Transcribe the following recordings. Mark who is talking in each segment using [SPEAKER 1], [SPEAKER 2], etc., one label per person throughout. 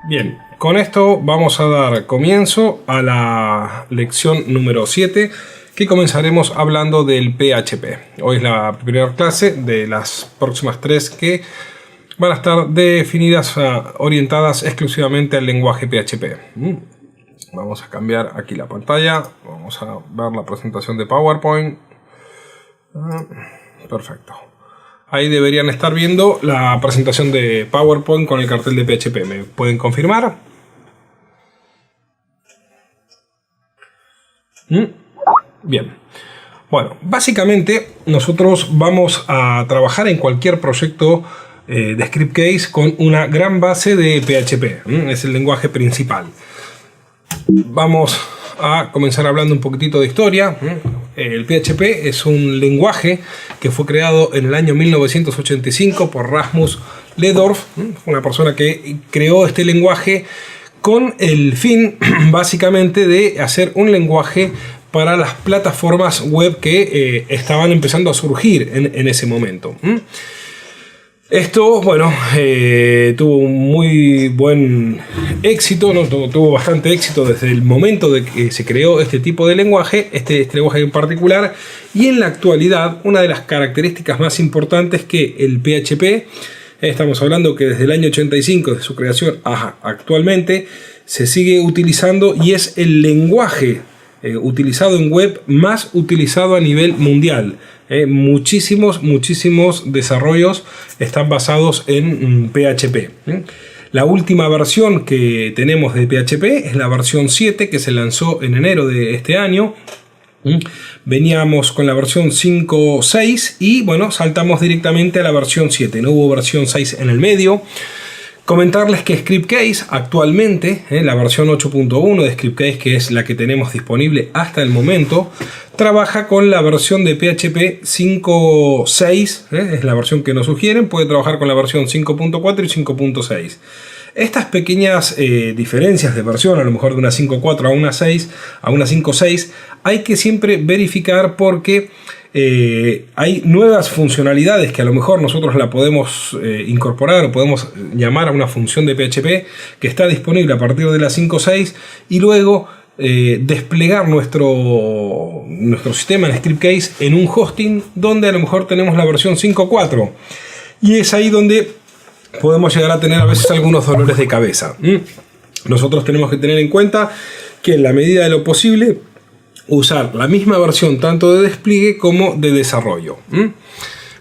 [SPEAKER 1] Bien, con esto vamos a dar comienzo a la lección número 7, que comenzaremos hablando del PHP. Hoy es la primera clase de las próximas 3 que van a estar definidas, orientadas exclusivamente al lenguaje PHP. Vamos a cambiar aquí la pantalla, vamos a ver la presentación de PowerPoint. Perfecto. Ahí deberían estar viendo la presentación de PowerPoint con el cartel de PHP. ¿Me pueden confirmar? Bien. Bueno, básicamente nosotros vamos a trabajar en cualquier proyecto de script case con una gran base de PHP. Es el lenguaje principal. Vamos a comenzar hablando un poquitito de historia. El PHP es un lenguaje que fue creado en el año 1985 por Rasmus Ledorf, una persona que creó este lenguaje con el fin básicamente de hacer un lenguaje para las plataformas web que estaban empezando a surgir en ese momento. Esto, bueno, tuvo un muy buen éxito, ¿no? Tuvo bastante éxito desde el momento de que se creó este tipo de lenguaje, este lenguaje en particular, y en la actualidad una de las características más importantes que el PHP, estamos hablando que desde el año 85 de su creación actualmente se sigue utilizando y es el lenguaje utilizado en web más utilizado a nivel mundial. Muchísimos desarrollos están basados en PHP. La última versión que tenemos de PHP es la versión 7, que se lanzó en enero de este año. Veníamos con la versión 5.6 y bueno, saltamos directamente a la versión 7. No hubo versión 6 en el medio. Comentarles que Scriptcase actualmente, la versión 8.1 de Scriptcase, que es la que tenemos disponible hasta el momento, trabaja con la versión de PHP 5.6, es la versión que nos sugieren. Puede trabajar con la versión 5.4 y 5.6. Estas pequeñas diferencias de versión, a lo mejor de una 5.4 a una 6, a una 5.6, hay que siempre verificar porque hay nuevas funcionalidades que a lo mejor nosotros la podemos incorporar o podemos llamar a una función de PHP que está disponible a partir de la 5.6 y luego desplegar nuestro sistema en Scriptcase en un hosting donde a lo mejor tenemos la versión 5.4 y es ahí donde podemos llegar a tener a veces algunos dolores de cabeza. Nosotros tenemos que tener en cuenta que en la medida de lo posible usar la misma versión tanto de despliegue como de desarrollo.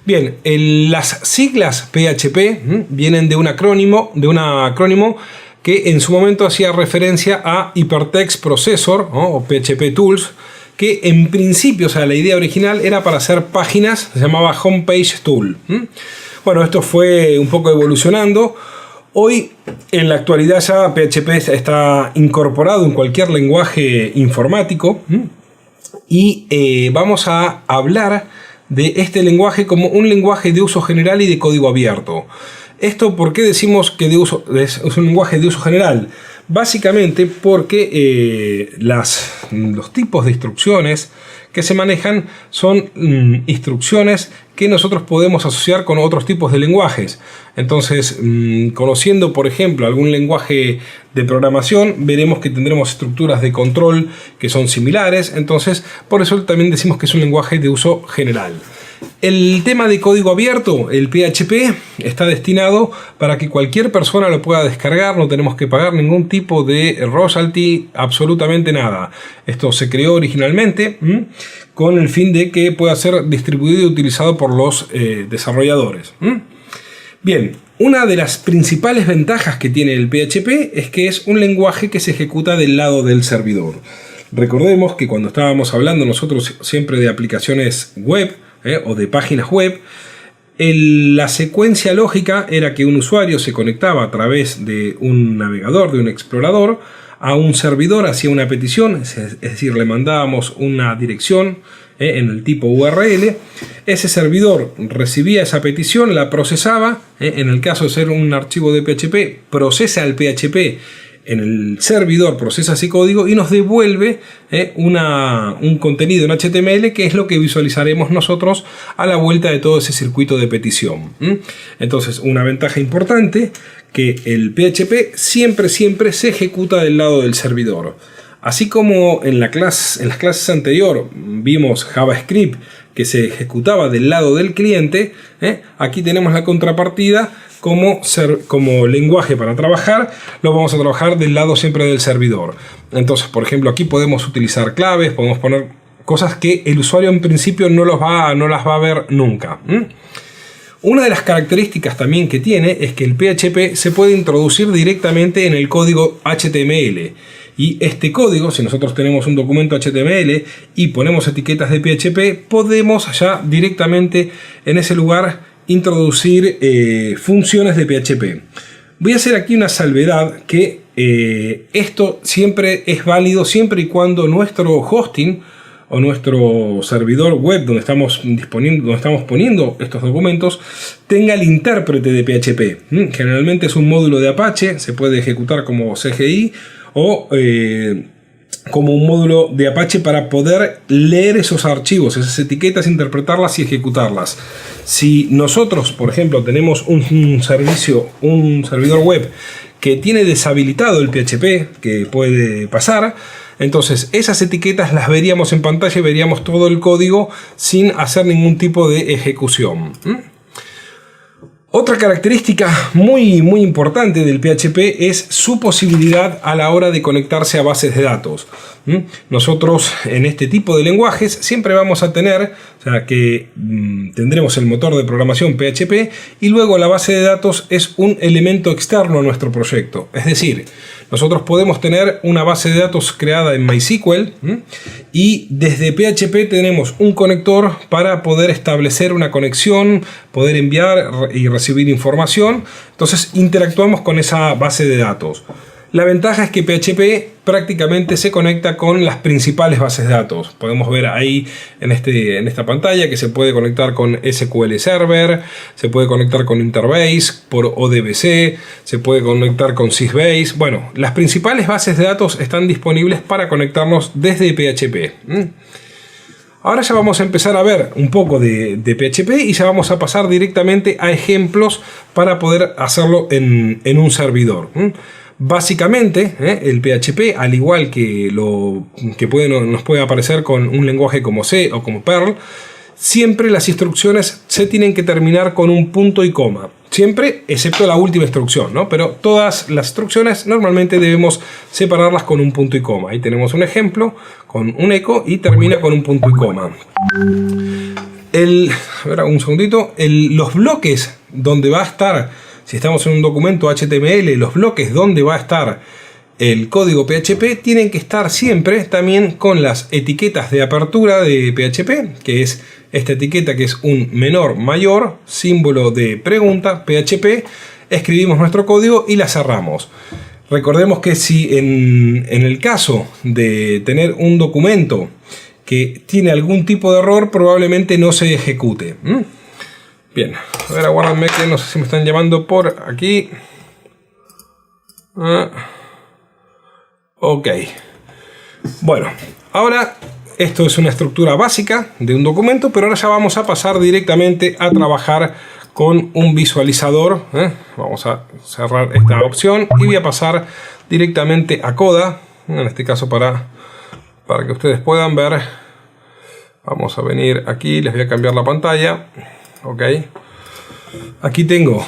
[SPEAKER 1] Bien, las siglas PHP vienen de un acrónimo que en su momento hacía referencia a Hypertext Processor, ¿no? O PHP Tools, que en principio, o sea, la idea original era para hacer páginas, se llamaba Homepage Tool. Bueno, esto fue un poco evolucionando. Hoy, en la actualidad, ya PHP está incorporado en cualquier lenguaje informático y vamos a hablar de este lenguaje como un lenguaje de uso general y de código abierto. ¿Esto por qué decimos que es un lenguaje de uso general? Básicamente porque los tipos de instrucciones que se manejan son instrucciones que nosotros podemos asociar con otros tipos de lenguajes. Entonces, conociendo por ejemplo algún lenguaje de programación, veremos que tendremos estructuras de control que son similares. Entonces, por eso también decimos que es un lenguaje de uso general. El tema de código abierto, el PHP, está destinado para que cualquier persona lo pueda descargar. No tenemos que pagar ningún tipo de royalty, absolutamente nada. Esto se creó originalmente con el fin de que pueda ser distribuido y utilizado por los desarrolladores. Bien, una de las principales ventajas que tiene el PHP es que es un lenguaje que se ejecuta del lado del servidor. Recordemos que cuando estábamos hablando nosotros siempre de aplicaciones web, o de páginas web, la secuencia lógica era que un usuario se conectaba a través de un navegador, de un explorador, a un servidor, hacía una petición, es decir, le mandábamos una dirección en el tipo URL. Ese servidor recibía esa petición, la procesaba, en el caso de ser un archivo de PHP, procesa el PHP en el servidor, procesa ese código y nos devuelve un contenido en HTML, que es lo que visualizaremos nosotros a la vuelta de todo ese circuito de petición. Entonces, una ventaja importante que el PHP siempre se ejecuta del lado del servidor. Así como en las clases anteriores vimos JavaScript que se ejecutaba del lado del cliente, aquí tenemos la contrapartida como lenguaje para trabajar, lo vamos a trabajar del lado siempre del servidor. Entonces, por ejemplo, aquí podemos utilizar claves, podemos poner cosas que el usuario en principio no las va a ver nunca. Una de las características también que tiene es que el PHP se puede introducir directamente en el código HTML. Y este código, si nosotros tenemos un documento HTML y ponemos etiquetas de PHP, podemos ya directamente en ese lugar introducir funciones de PHP. Voy a hacer aquí una salvedad que esto siempre es válido siempre y cuando nuestro hosting o nuestro servidor web donde estamos poniendo estos documentos tenga el intérprete de PHP. Generalmente es un módulo de Apache, se puede ejecutar como CGI o como un módulo de Apache para poder leer esos archivos, esas etiquetas, interpretarlas y ejecutarlas. Si nosotros, por ejemplo, tenemos un servidor web que tiene deshabilitado el PHP, que puede pasar, entonces esas etiquetas las veríamos en pantalla y veríamos todo el código sin hacer ningún tipo de ejecución. Otra característica muy importante del PHP es su posibilidad a la hora de conectarse a bases de datos. Nosotros en este tipo de lenguajes siempre vamos a tener, o sea que tendremos el motor de programación PHP y luego la base de datos es un elemento externo a nuestro proyecto. Es decir, nosotros podemos tener una base de datos creada en MySQL y desde PHP tenemos un conector para poder establecer una conexión, poder enviar y recibir información. Entonces interactuamos con esa base de datos. La ventaja es que PHP prácticamente se conecta con las principales bases de datos. Podemos ver ahí en esta pantalla que se puede conectar con SQL Server, se puede conectar con Interbase por ODBC, se puede conectar con Sysbase. Bueno, las principales bases de datos están disponibles para conectarnos desde PHP. Ahora ya vamos a empezar a ver un poco de PHP y ya vamos a pasar directamente a ejemplos para poder hacerlo en un servidor. Básicamente, el PHP, al igual que nos puede aparecer con un lenguaje como C o como Perl, siempre las instrucciones se tienen que terminar con un punto y coma. Siempre, excepto la última instrucción, ¿no? Pero todas las instrucciones normalmente debemos separarlas con un punto y coma. Ahí tenemos un ejemplo con un eco y termina con un punto y coma. Un segundito. Los bloques donde va a estar, si estamos en un documento HTML, los bloques donde va a estar el código PHP tienen que estar siempre también con las etiquetas de apertura de PHP, que es esta etiqueta que es un menor, mayor, símbolo de pregunta, PHP, escribimos nuestro código y la cerramos. Recordemos que si en el caso de tener un documento que tiene algún tipo de error, probablemente no se ejecute. Bien, a ver, aguárdenme que no sé si me están llamando por aquí. Ok. Bueno, ahora esto es una estructura básica de un documento, pero ahora ya vamos a pasar directamente a trabajar con un visualizador. Vamos a cerrar esta opción y voy a pasar directamente a Coda. En este caso para que ustedes puedan ver. Vamos a venir aquí, les voy a cambiar la pantalla. Ok, aquí tengo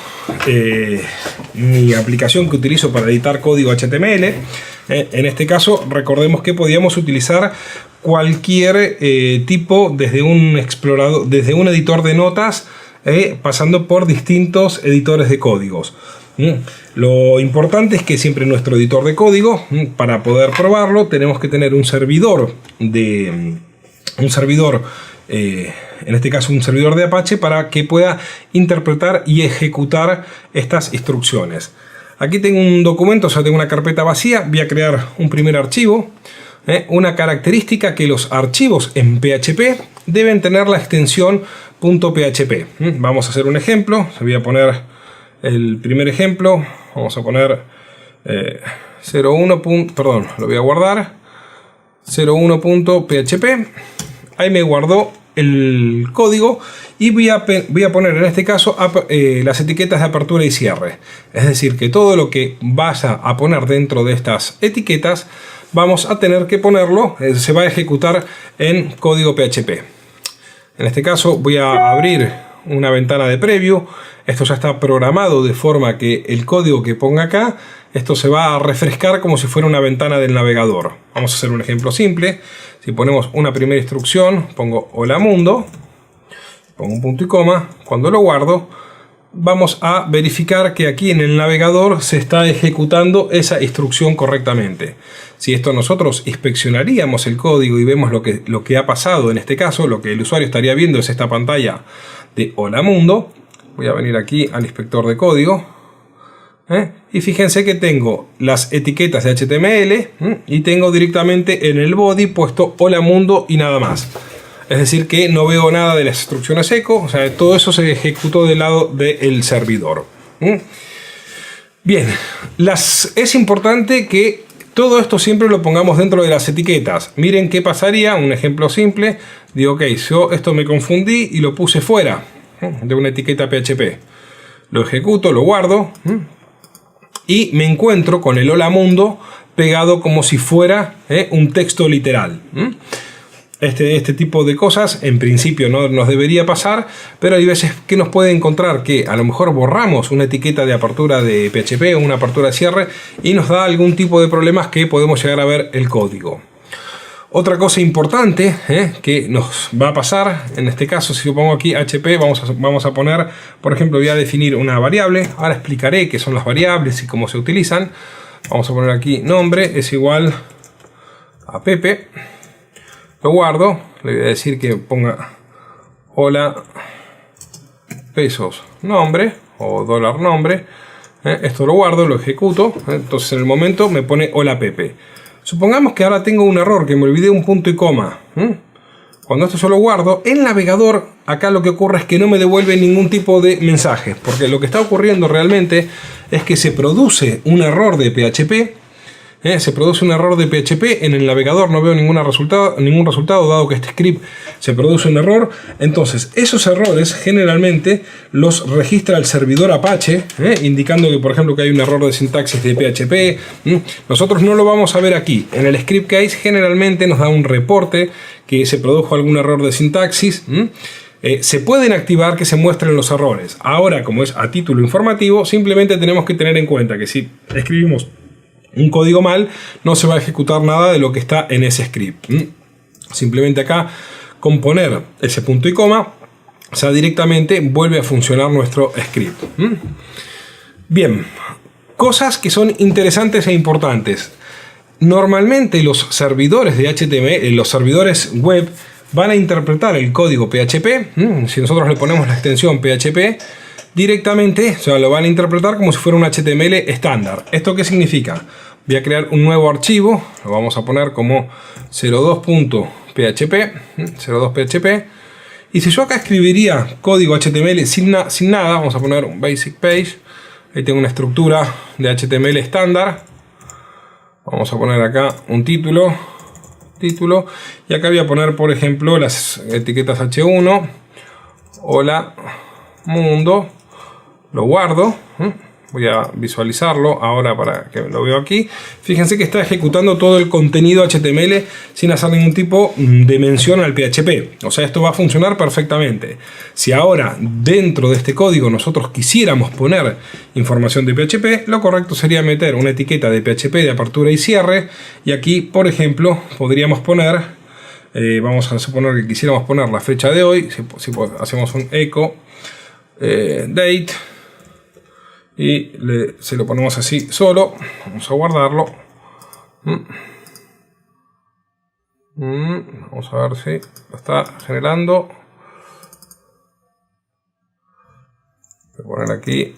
[SPEAKER 1] mi aplicación que utilizo para editar código HTML. En este caso recordemos que podíamos utilizar cualquier tipo desde un explorador, desde un editor de notas, pasando por distintos editores de códigos. Lo importante es que siempre nuestro editor de código, para poder probarlo, tenemos que tener un servidor en este caso un servidor de Apache, para que pueda interpretar y ejecutar estas instrucciones. Aquí tengo un documento, o sea, tengo una carpeta vacía. Voy a crear un primer archivo. Una característica que los archivos en PHP deben tener la extensión .php. Vamos a hacer un ejemplo. Voy a poner el primer ejemplo. Vamos a poner 01. Perdón, lo voy a guardar. 01.php. Ahí me guardó el código y voy a poner en este caso las etiquetas de apertura y cierre. Es decir, que todo lo que vaya a poner dentro de estas etiquetas vamos a tener que ponerlo, se va a ejecutar en código PHP. En este caso voy a abrir una ventana de preview. Esto ya está programado de forma que el código que ponga acá, esto se va a refrescar como si fuera una ventana del navegador. Vamos a hacer un ejemplo simple. Si ponemos una primera instrucción, pongo hola mundo, pongo un punto y coma, cuando lo guardo, vamos a verificar que aquí en el navegador se está ejecutando esa instrucción correctamente. Si esto nosotros inspeccionaríamos el código y vemos lo que ha pasado en este caso, lo que el usuario estaría viendo es esta pantalla de hola mundo. Voy a venir aquí al inspector de código. Y fíjense que tengo las etiquetas de HTML y tengo directamente en el body puesto hola mundo y nada más. Es decir que no veo nada de las instrucciones echo, o sea, todo eso se ejecutó del lado del servidor. Bien, es importante que todo esto siempre lo pongamos dentro de las etiquetas. Miren qué pasaría, un ejemplo simple. Digo, ok, yo esto me confundí y lo puse fuera de una etiqueta PHP. Lo ejecuto, lo guardo y me encuentro con el hola mundo pegado como si fuera un texto literal. Este tipo de cosas en principio no nos debería pasar, pero hay veces que nos puede encontrar que a lo mejor borramos una etiqueta de apertura de PHP o una apertura de cierre y nos da algún tipo de problemas que podemos llegar a ver el código. Otra cosa importante que nos va a pasar, en este caso si yo pongo aquí HP, vamos a poner, por ejemplo, voy a definir una variable. Ahora explicaré qué son las variables y cómo se utilizan. Vamos a poner aquí nombre es igual a Pepe. Lo guardo, le voy a decir que ponga hola pesos nombre o dólar nombre. Esto lo guardo, lo ejecuto. Entonces en el momento me pone hola Pepe. Supongamos que ahora tengo un error, que me olvidé un punto y coma. Cuando esto yo lo guardo, el navegador acá lo que ocurre es que no me devuelve ningún tipo de mensajes, porque lo que está ocurriendo realmente es que se produce un error de PHP. Se produce un error de PHP en el navegador, no veo ningún resultado dado que este script se produce un error. Entonces esos errores generalmente los registra el servidor Apache, indicando que por ejemplo que hay un error de sintaxis de PHP. Nosotros no lo vamos a ver aquí. En el script case generalmente nos da un reporte que se produjo algún error de sintaxis. Se pueden activar que se muestren los errores. Ahora, como es a título informativo, simplemente tenemos que tener en cuenta que si escribimos un código mal, no se va a ejecutar nada de lo que está en ese script. Simplemente acá, con poner ese punto y coma, o sea, directamente vuelve a funcionar nuestro script. Bien, cosas que son interesantes e importantes. Normalmente los servidores de HTML, los servidores web, van a interpretar el código PHP. Si nosotros le ponemos la extensión PHP, directamente, o sea, lo van a interpretar como si fuera un HTML estándar. ¿Esto qué significa? Voy a crear un nuevo archivo, lo vamos a poner como 02.php, y si yo acá escribiría código HTML sin nada, vamos a poner un basic page, ahí tengo una estructura de HTML estándar, vamos a poner acá un título, y acá voy a poner, por ejemplo, las etiquetas H1, hola mundo, lo guardo. Voy a visualizarlo ahora para que lo vea aquí. Fíjense que está ejecutando todo el contenido HTML sin hacer ningún tipo de mención al PHP. O sea, esto va a funcionar perfectamente. Si ahora dentro de este código nosotros quisiéramos poner información de PHP, lo correcto sería meter una etiqueta de PHP de apertura y cierre. Y aquí, por ejemplo, podríamos poner, vamos a suponer que quisiéramos poner la fecha de hoy. Si hacemos un echo date y se lo ponemos así solo, vamos a guardarlo. Vamos a ver si lo está generando. Voy a poner aquí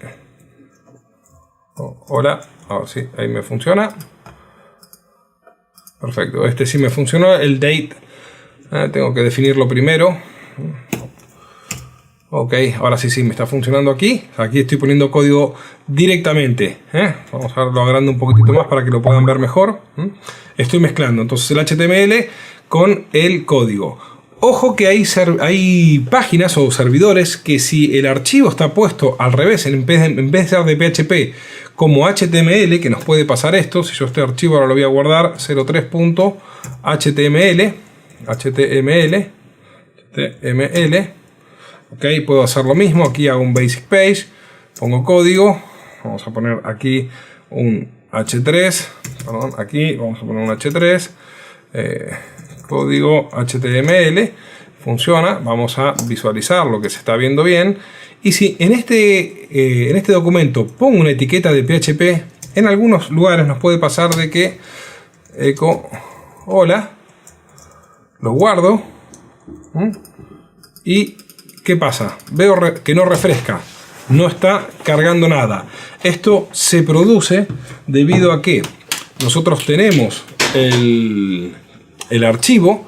[SPEAKER 1] hola, a ver si ahí me funciona. Perfecto, este sí me funcionó. El date tengo que definirlo primero. Ok, ahora sí me está funcionando aquí. Aquí estoy poniendo código directamente. Vamos a verlo agrando un poquitito más para que lo puedan ver mejor. Estoy mezclando entonces el HTML con el código. Ojo que hay páginas o servidores que si el archivo está puesto al revés, en vez de ser de PHP como HTML, que nos puede pasar esto, si yo este archivo ahora lo voy a guardar 03.html, ok, puedo hacer lo mismo, aquí hago un basic page, pongo código, vamos a poner aquí un H3, perdón, aquí vamos a poner un H3, código HTML, funciona, vamos a visualizar lo que se está viendo bien. Y si en este documento pongo una etiqueta de PHP, en algunos lugares nos puede pasar de que eco hola, lo guardo, y ¿qué pasa? Veo que no refresca, no está cargando nada. Esto se produce debido a que nosotros tenemos el archivo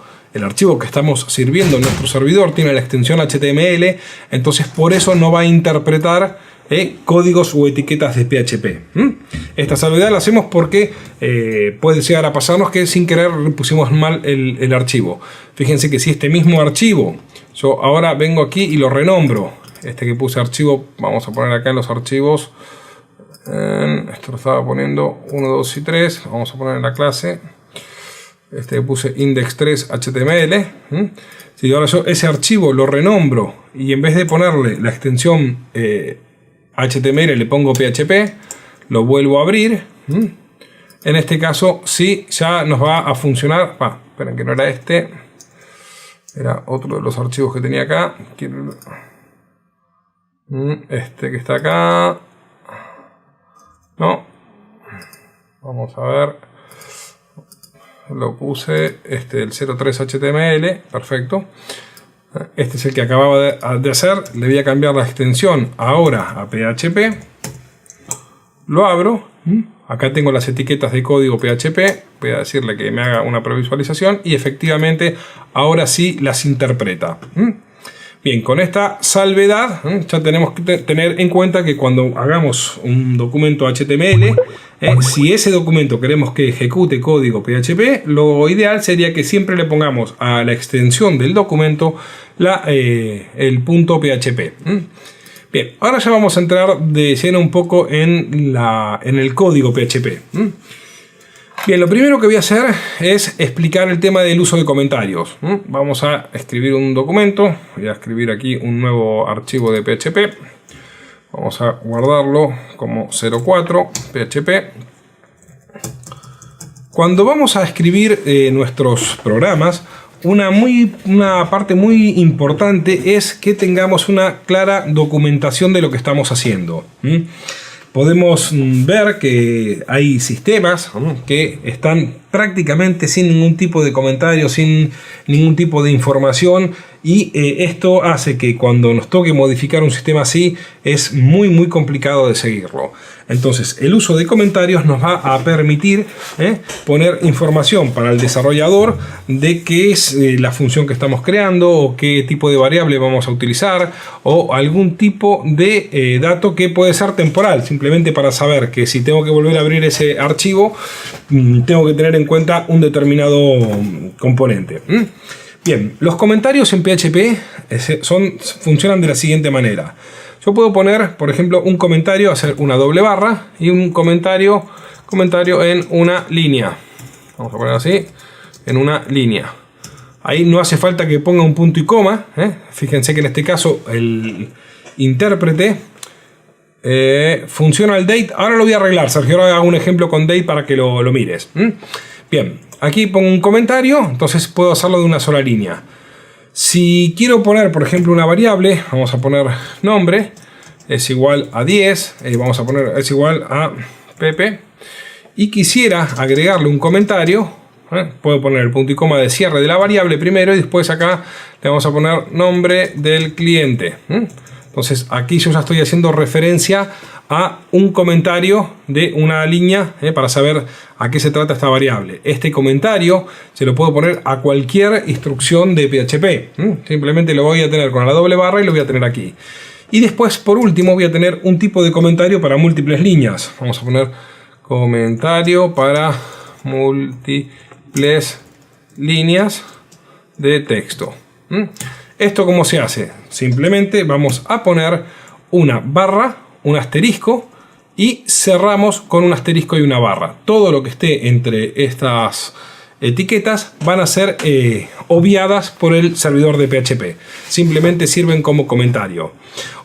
[SPEAKER 1] que estamos sirviendo en nuestro servidor tiene la extensión HTML, entonces por eso no va a interpretar códigos o etiquetas de PHP. Esta salvedad la hacemos porque puede llegar a pasarnos que sin querer pusimos mal el archivo. Fíjense que si este mismo archivo, yo ahora vengo aquí y lo renombro, este que puse archivo, vamos a poner acá en los archivos, esto lo estaba poniendo 1, 2 y 3, vamos a poner en la clase, este que puse index3 HTML. Si ahora yo ese archivo lo renombro y en vez de ponerle la extensión HTML le pongo PHP, lo vuelvo a abrir, en este caso sí ya nos va a funcionar. Esperen que no era este, era otro de los archivos que tenía acá, este que está acá, no, vamos a ver, lo puse, el 03 HTML, perfecto. Este es el que acababa de hacer. Le voy a cambiar la extensión ahora a PHP. Lo abro. Acá tengo las etiquetas de código PHP. Voy a decirle que me haga una previsualización y efectivamente ahora sí las interpreta. Bien, con esta salvedad ya tenemos que tener en cuenta que cuando hagamos un documento HTML, si ese documento queremos que ejecute código PHP, lo ideal sería que siempre le pongamos a la extensión del documento el punto PHP. Bien, ahora ya vamos a entrar de lleno un poco en el código PHP. Bien, lo primero que voy a hacer es explicar el tema del uso de comentarios. Vamos a escribir un documento. Voy a escribir aquí un nuevo archivo de PHP. Vamos a guardarlo como 04 PHP. Cuando vamos a escribir nuestros programas, una parte muy importante es que tengamos una clara documentación de lo que estamos haciendo. Podemos ver que hay sistemas que están prácticamente sin ningún tipo de comentario, sin ningún tipo de información, y esto hace que cuando nos toque modificar un sistema así es muy complicado de seguirlo. Entonces el uso de comentarios nos va a permitir poner información para el desarrollador de qué es la función que estamos creando, o qué tipo de variable vamos a utilizar, o algún tipo de dato que puede ser temporal, simplemente para saber que si tengo que volver a abrir ese archivo tengo que tener en cuenta un determinado componente. Bien, los comentarios en PHP funcionan de la siguiente manera. Yo puedo poner, por ejemplo, un comentario, hacer una doble barra y un comentario en una línea. Vamos a poner así, en una línea. Ahí no hace falta que ponga un punto y coma. Fíjense que en este caso el intérprete funciona el date. Ahora lo voy a arreglar, Sergio. Ahora hago un ejemplo con date para que lo mires. Bien, aquí pongo un comentario, entonces puedo hacerlo de una sola línea. Si quiero poner, por ejemplo, una variable, vamos a poner nombre, es igual a 10, vamos a poner es igual a Pepe, y quisiera agregarle un comentario, puedo poner el punto y coma de cierre de la variable primero y después acá le vamos a poner nombre del cliente. Entonces aquí yo ya estoy haciendo referencia a un comentario de una línea para saber a qué se trata esta variable. Este comentario se lo puedo poner a cualquier instrucción de PHP. Simplemente lo voy a tener con la doble barra y lo voy a tener aquí. Y después, por último, voy a tener un tipo de comentario para múltiples líneas. Vamos a poner comentario para múltiples líneas de texto. ¿Esto cómo se hace? Simplemente vamos a poner una barra, un asterisco, y cerramos con un asterisco y una barra. Todo lo que esté entre estas etiquetas van a ser obviadas por el servidor de PHP. Simplemente sirven como comentario.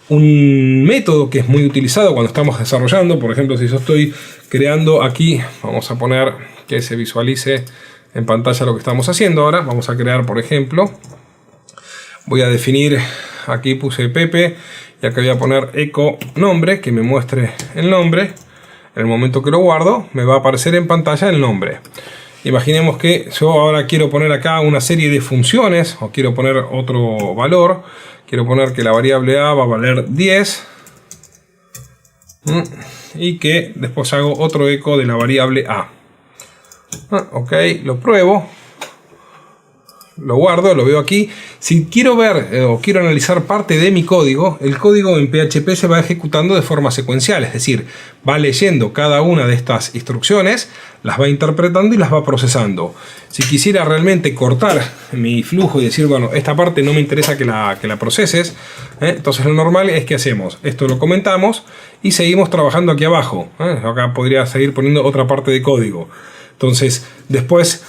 [SPEAKER 1] Un método que es muy utilizado cuando estamos desarrollando, por ejemplo, si yo estoy creando aquí, vamos a poner que se visualice en pantalla lo que estamos haciendo ahora. Vamos a crear, por ejemplo, voy a definir, aquí puse Pepe, y acá voy a poner eco nombre, que me muestre el nombre. En el momento que lo guardo, me va a aparecer en pantalla el nombre. Imaginemos que yo ahora quiero poner acá una serie de funciones, o quiero poner otro valor. Quiero poner que la variable A va a valer 10. Y que después hago otro eco de la variable A. Ok, lo pruebo. Lo guardo, lo veo aquí. Si quiero ver o quiero analizar parte de mi código, el código en PHP se va ejecutando de forma secuencial, es decir, va leyendo cada una de estas instrucciones, las va interpretando y las va procesando. Si quisiera realmente cortar mi flujo y decir, bueno, esta parte no me interesa que la proceses, entonces lo normal es que hacemos esto, lo comentamos y seguimos trabajando aquí abajo. Acá podría seguir poniendo otra parte de código. Entonces, después,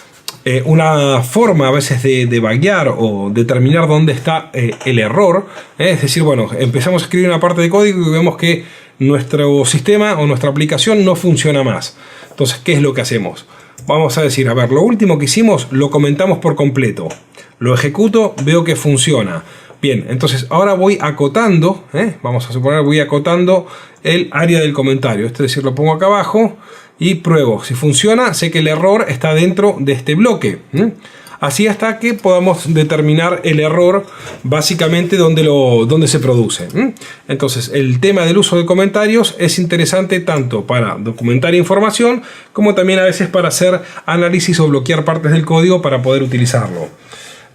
[SPEAKER 1] una forma a veces de debuguear o determinar dónde está el error, es decir, bueno, empezamos a escribir una parte de código y vemos que nuestro sistema o nuestra aplicación no funciona más. Entonces, ¿qué es lo que hacemos? Vamos a decir, a ver, lo último que hicimos lo comentamos por completo, lo ejecuto, veo que funciona. Bien, entonces ahora voy acotando, vamos a suponer, voy acotando el área del comentario, es decir, lo pongo acá abajo y pruebo. Si funciona, sé que el error está dentro de este bloque. Así hasta que podamos determinar el error básicamente donde se produce. Entonces, el tema del uso de comentarios es interesante tanto para documentar información como también a veces para hacer análisis o bloquear partes del código para poder utilizarlo.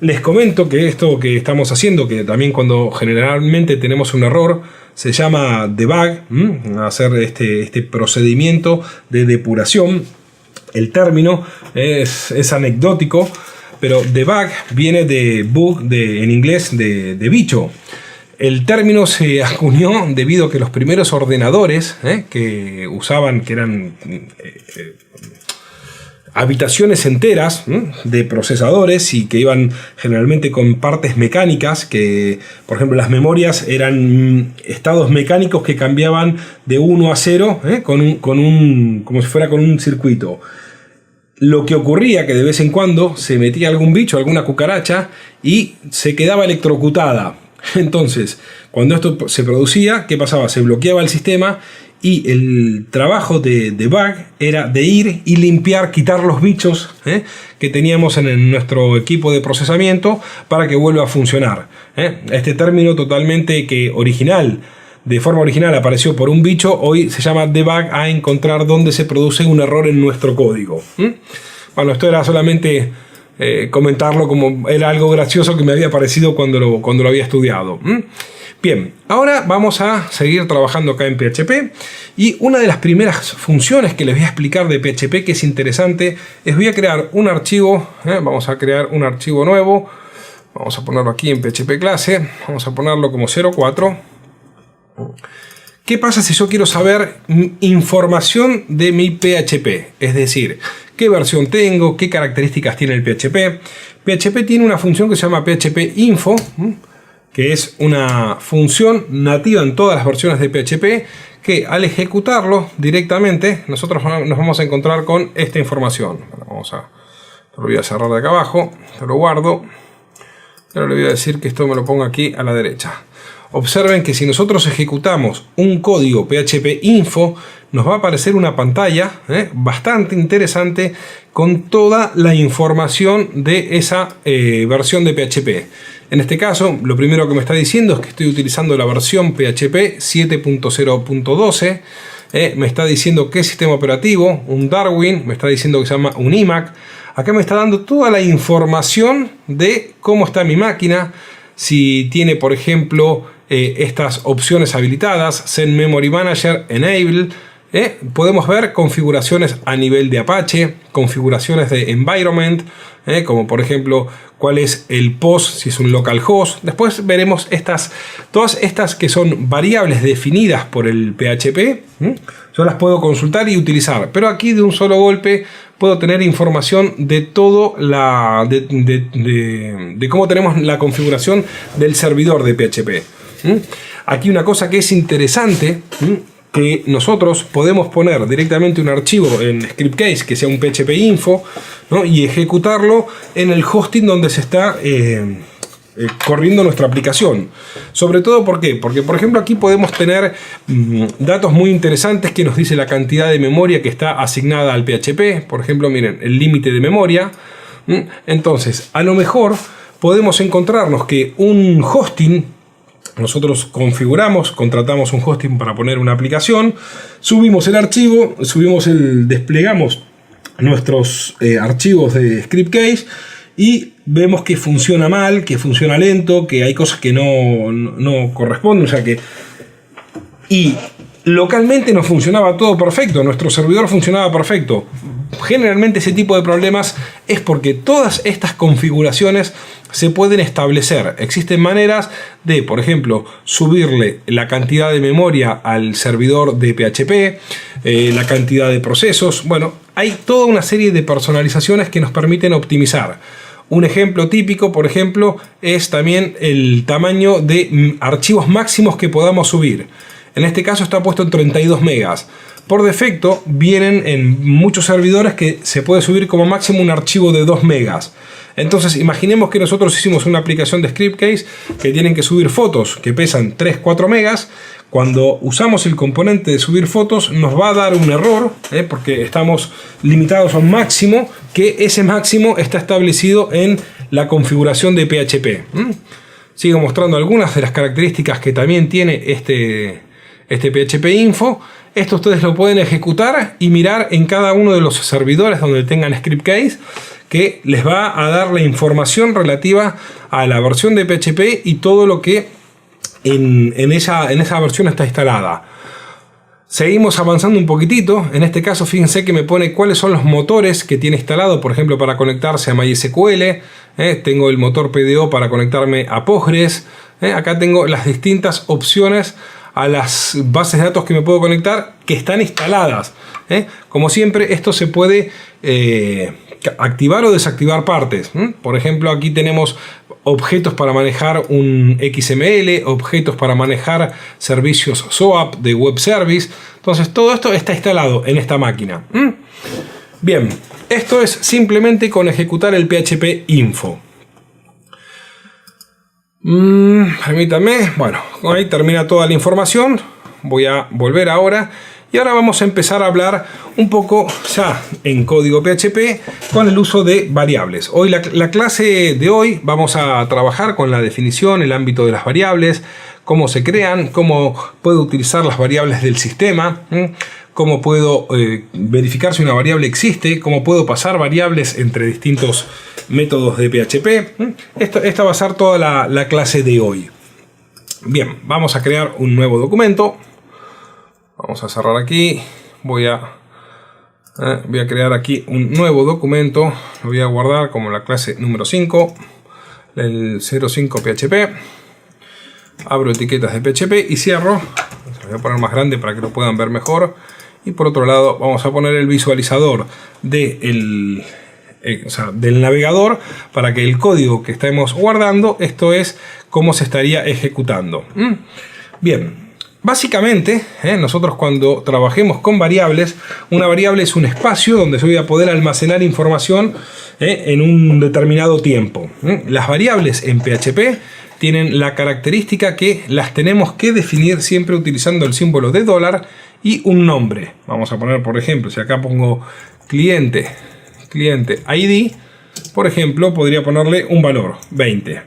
[SPEAKER 1] Les comento que esto que estamos haciendo, que también cuando generalmente tenemos un error, se llama debug, hacer este procedimiento de depuración. El término es anecdótico, pero debug viene de bug, en inglés de bicho. El término se acuñó debido a que los primeros ordenadores que usaban, que eran habitaciones enteras de procesadores y que iban generalmente con partes mecánicas, que por ejemplo las memorias eran estados mecánicos que cambiaban de 1 a 0 como si fuera con un circuito. Lo que ocurría que de vez en cuando se metía algún bicho, alguna cucaracha y se quedaba electrocutada. Entonces, cuando esto se producía, ¿qué pasaba? Se bloqueaba el sistema y el trabajo de debug era de ir y limpiar, quitar los bichos que teníamos en nuestro equipo de procesamiento para que vuelva a funcionar. Este término totalmente original, de forma original apareció por un bicho, hoy se llama debug, a encontrar dónde se produce un error en nuestro código. Bueno, esto era solamente comentarlo, como era algo gracioso que me había parecido cuando lo había estudiado. Bien, ahora vamos a seguir trabajando acá en PHP y una de las primeras funciones que les voy a explicar de PHP que es interesante es voy a crear un archivo, vamos a crear un archivo nuevo, vamos a ponerlo aquí en PHP clase, vamos a ponerlo como 04. ¿Qué pasa si yo quiero saber información de mi PHP? Es decir, qué versión tengo, qué características tiene el PHP. PHP tiene una función que se llama PHP Info, que es una función nativa en todas las versiones de PHP, que al ejecutarlo directamente nosotros nos vamos a encontrar con esta información. Bueno, lo voy a cerrar de acá abajo, lo guardo, pero le voy a decir que esto me lo ponga aquí a la derecha. Observen que si nosotros ejecutamos un código PHP Info, nos va a aparecer una pantalla bastante interesante con toda la información de esa versión de PHP. En este caso, lo primero que me está diciendo es que estoy utilizando la versión PHP 7.0.12. Me está diciendo qué sistema operativo, un Darwin, me está diciendo que se llama un iMac. Acá me está dando toda la información de cómo está mi máquina, si tiene, por ejemplo, estas opciones habilitadas, Send Memory Manager, Enable, podemos ver configuraciones a nivel de Apache, configuraciones de environment, como por ejemplo cuál es el post, si es un localhost. Después veremos todas estas que son variables definidas por el PHP. Yo las puedo consultar y utilizar, pero aquí de un solo golpe puedo tener información de todo de cómo tenemos la configuración del servidor de PHP. Aquí una cosa que es interesante, que nosotros podemos poner directamente un archivo en Scriptcase que sea un PHP info, ¿no? Y ejecutarlo en el hosting donde se está corriendo nuestra aplicación. Sobre todo, ¿por qué? Porque, por ejemplo, aquí podemos tener datos muy interesantes que nos dice la cantidad de memoria que está asignada al PHP. Por ejemplo, miren, el límite de memoria. Entonces, a lo mejor podemos encontrarnos que un hosting, nosotros contratamos un hosting para poner una aplicación, subimos el archivo, desplegamos nuestros archivos de Scriptcase y vemos que funciona mal, que funciona lento, que hay cosas que no corresponden, o sea que... Y localmente nos funcionaba todo perfecto, nuestro servidor funcionaba perfecto. Generalmente ese tipo de problemas es porque todas estas configuraciones se pueden establecer. Existen maneras de, por ejemplo, subirle la cantidad de memoria al servidor de PHP, la cantidad de procesos. Bueno, hay toda una serie de personalizaciones que nos permiten optimizar. Un ejemplo típico, por ejemplo, es también el tamaño de archivos máximos que podamos subir. En este caso está puesto en 32 megas. Por defecto vienen en muchos servidores que se puede subir como máximo un archivo de 2 megas. Entonces imaginemos que nosotros hicimos una aplicación de Scriptcase que tienen que subir fotos que pesan 3-4 megas. Cuando usamos el componente de subir fotos nos va a dar un error, porque estamos limitados a un máximo, que ese máximo está establecido en la configuración de PHP. Sigo mostrando algunas de las características que también tiene este PHP info. Esto ustedes lo pueden ejecutar y mirar en cada uno de los servidores donde tengan Scriptcase, que les va a dar la información relativa a la versión de PHP y todo lo que en esa versión está instalada. Seguimos avanzando un poquitito. En este caso, fíjense que me pone cuáles son los motores que tiene instalado, por ejemplo, para conectarse a MySQL. Tengo el motor PDO para conectarme a Postgres. Acá tengo las distintas opciones a las bases de datos que me puedo conectar que están instaladas. Como siempre, esto se puede activar o desactivar partes. Por ejemplo, aquí tenemos objetos para manejar un XML, objetos para manejar servicios SOAP de web service. Entonces todo esto está instalado en esta máquina. Bien, esto es simplemente con ejecutar el PHP info. Permítanme, bueno, ahí termina toda la información. Voy a volver ahora y ahora vamos a empezar a hablar un poco ya en código PHP con el uso de variables. Hoy la clase de hoy vamos a trabajar con la definición, el ámbito de las variables, cómo se crean, cómo puedo utilizar las variables del sistema, cómo puedo verificar si una variable existe, cómo puedo pasar variables entre distintos métodos de PHP. Esta va a ser toda la clase de hoy. Bien, vamos a crear un nuevo documento. Vamos a cerrar aquí. Voy a crear aquí un nuevo documento. Lo voy a guardar como la clase número 5, el 05 PHP. Abro etiquetas de PHP y cierro. Lo voy a poner más grande para que lo puedan ver mejor. Y por otro lado vamos a poner el visualizador del navegador para que el código que estemos guardando, esto es cómo se estaría ejecutando. Bien, básicamente nosotros cuando trabajemos con variables, una variable es un espacio donde yo voy a poder almacenar información en un determinado tiempo. Las variables en PHP tienen la característica que las tenemos que definir siempre utilizando el símbolo de dólar y un nombre. Vamos a poner, por ejemplo, si acá pongo cliente ID, por ejemplo, podría ponerle un valor 20.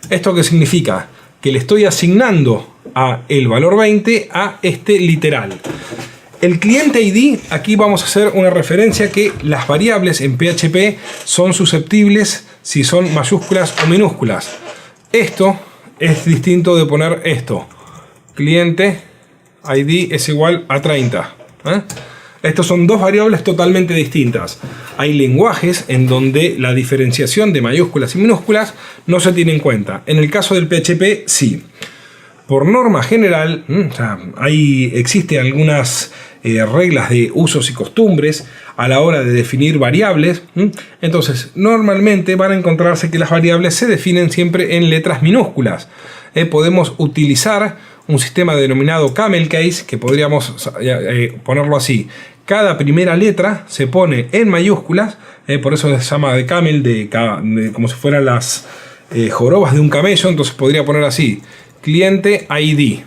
[SPEAKER 1] ¿Esto qué significa? Que le estoy asignando a el valor 20 a este literal. El cliente ID, aquí vamos a hacer una referencia que las variables en PHP son susceptibles si son mayúsculas o minúsculas. Esto es distinto de poner esto. Cliente ID es igual a 30, Estos son dos variables totalmente distintas. Hay lenguajes en donde la diferenciación de mayúsculas y minúsculas no se tiene en cuenta. En el caso del PHP, sí. Por norma general, existen algunas reglas de usos y costumbres a la hora de definir variables. Entonces, normalmente van a encontrarse que las variables se definen siempre en letras minúsculas. Podemos utilizar un sistema denominado camel case, que podríamos ponerlo así. Cada primera letra se pone en mayúsculas, por eso se llama de camel, como si fueran las jorobas de un camello. Entonces podría poner así: cliente ID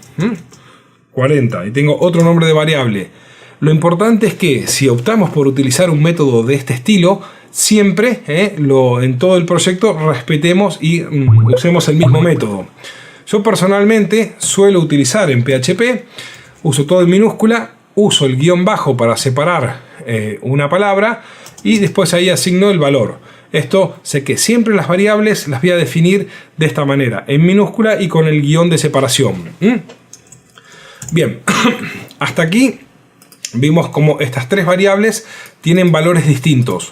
[SPEAKER 1] 40, y tengo otro nombre de variable. Lo importante es que si optamos por utilizar un método de este estilo, siempre en todo el proyecto respetemos y usemos el mismo método. Yo personalmente suelo utilizar en PHP, uso todo en minúscula, uso el guión bajo para separar una palabra y después ahí asigno el valor. Esto sé que siempre las variables las voy a definir de esta manera, en minúscula y con el guión de separación. Bien, hasta aquí vimos cómo estas tres variables tienen valores distintos.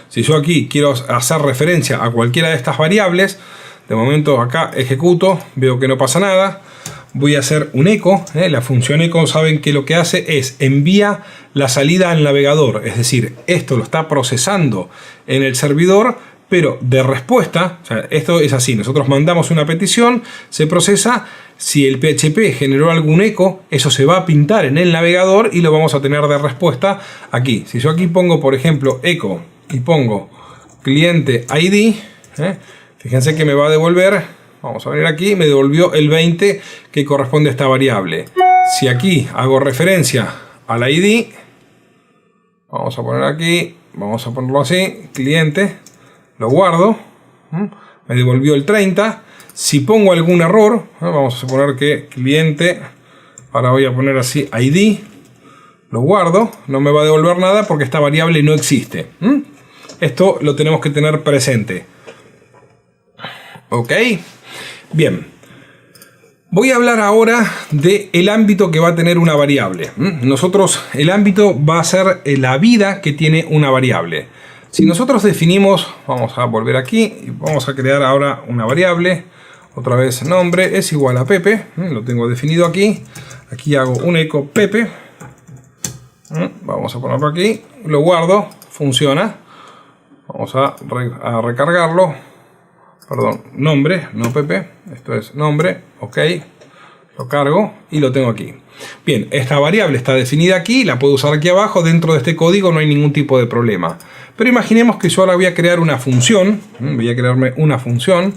[SPEAKER 1] Si yo aquí quiero hacer referencia a cualquiera de estas variables, de momento acá ejecuto, veo que no pasa nada. Voy a hacer un eco. La función eco, saben que lo que hace es envía la salida al navegador. Es decir, esto lo está procesando en el servidor, pero de respuesta, o sea, esto es así. Nosotros mandamos una petición, se procesa. Si el PHP generó algún eco, eso se va a pintar en el navegador y lo vamos a tener de respuesta aquí. Si yo aquí pongo, por ejemplo, eco y pongo cliente ID, fíjense que me va a devolver. Vamos a venir aquí, me devolvió el 20 que corresponde a esta variable. Si aquí hago referencia al ID, vamos a poner aquí, vamos a ponerlo así, cliente, lo guardo, me devolvió el 30. Si pongo algún error, vamos a suponer que cliente, ahora voy a poner así ID, lo guardo, no me va a devolver nada porque esta variable no existe. Esto lo tenemos que tener presente. Ok. Bien, voy a hablar ahora del ámbito que va a tener una variable. Nosotros, el ámbito va a ser la vida que tiene una variable. Si nosotros definimos, vamos a volver aquí y vamos a crear ahora una variable. Otra vez nombre es igual a Pepe, lo tengo definido aquí. Aquí hago un eco Pepe. Vamos a ponerlo aquí, lo guardo, funciona. Vamos a recargarlo. Perdón, nombre, no Pepe, esto es nombre, ok, lo cargo y lo tengo aquí. Bien, esta variable está definida aquí, la puedo usar aquí abajo, dentro de este código no hay ningún tipo de problema. Pero imaginemos que yo ahora voy a crear una función, voy a crearme una función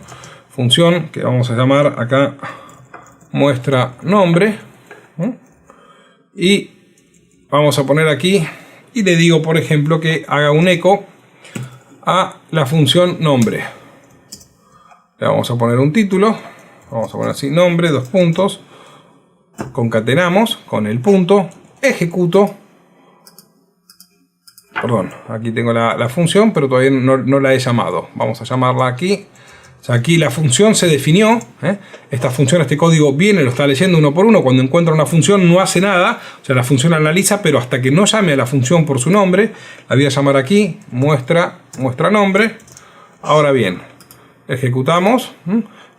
[SPEAKER 1] que vamos a llamar acá muestra nombre, y vamos a poner aquí, y le digo por ejemplo que haga un eco a la función nombre. Le vamos a poner un título, vamos a poner así, nombre, dos puntos, concatenamos con el punto, ejecuto, perdón, aquí tengo la función, pero todavía no la he llamado, vamos a llamarla aquí. O sea, aquí la función se definió, esta función, este código viene, lo está leyendo uno por uno, cuando encuentra una función no hace nada, o sea, la función analiza, pero hasta que no llame a la función por su nombre, la voy a llamar aquí, muestra nombre. Ahora bien, ejecutamos,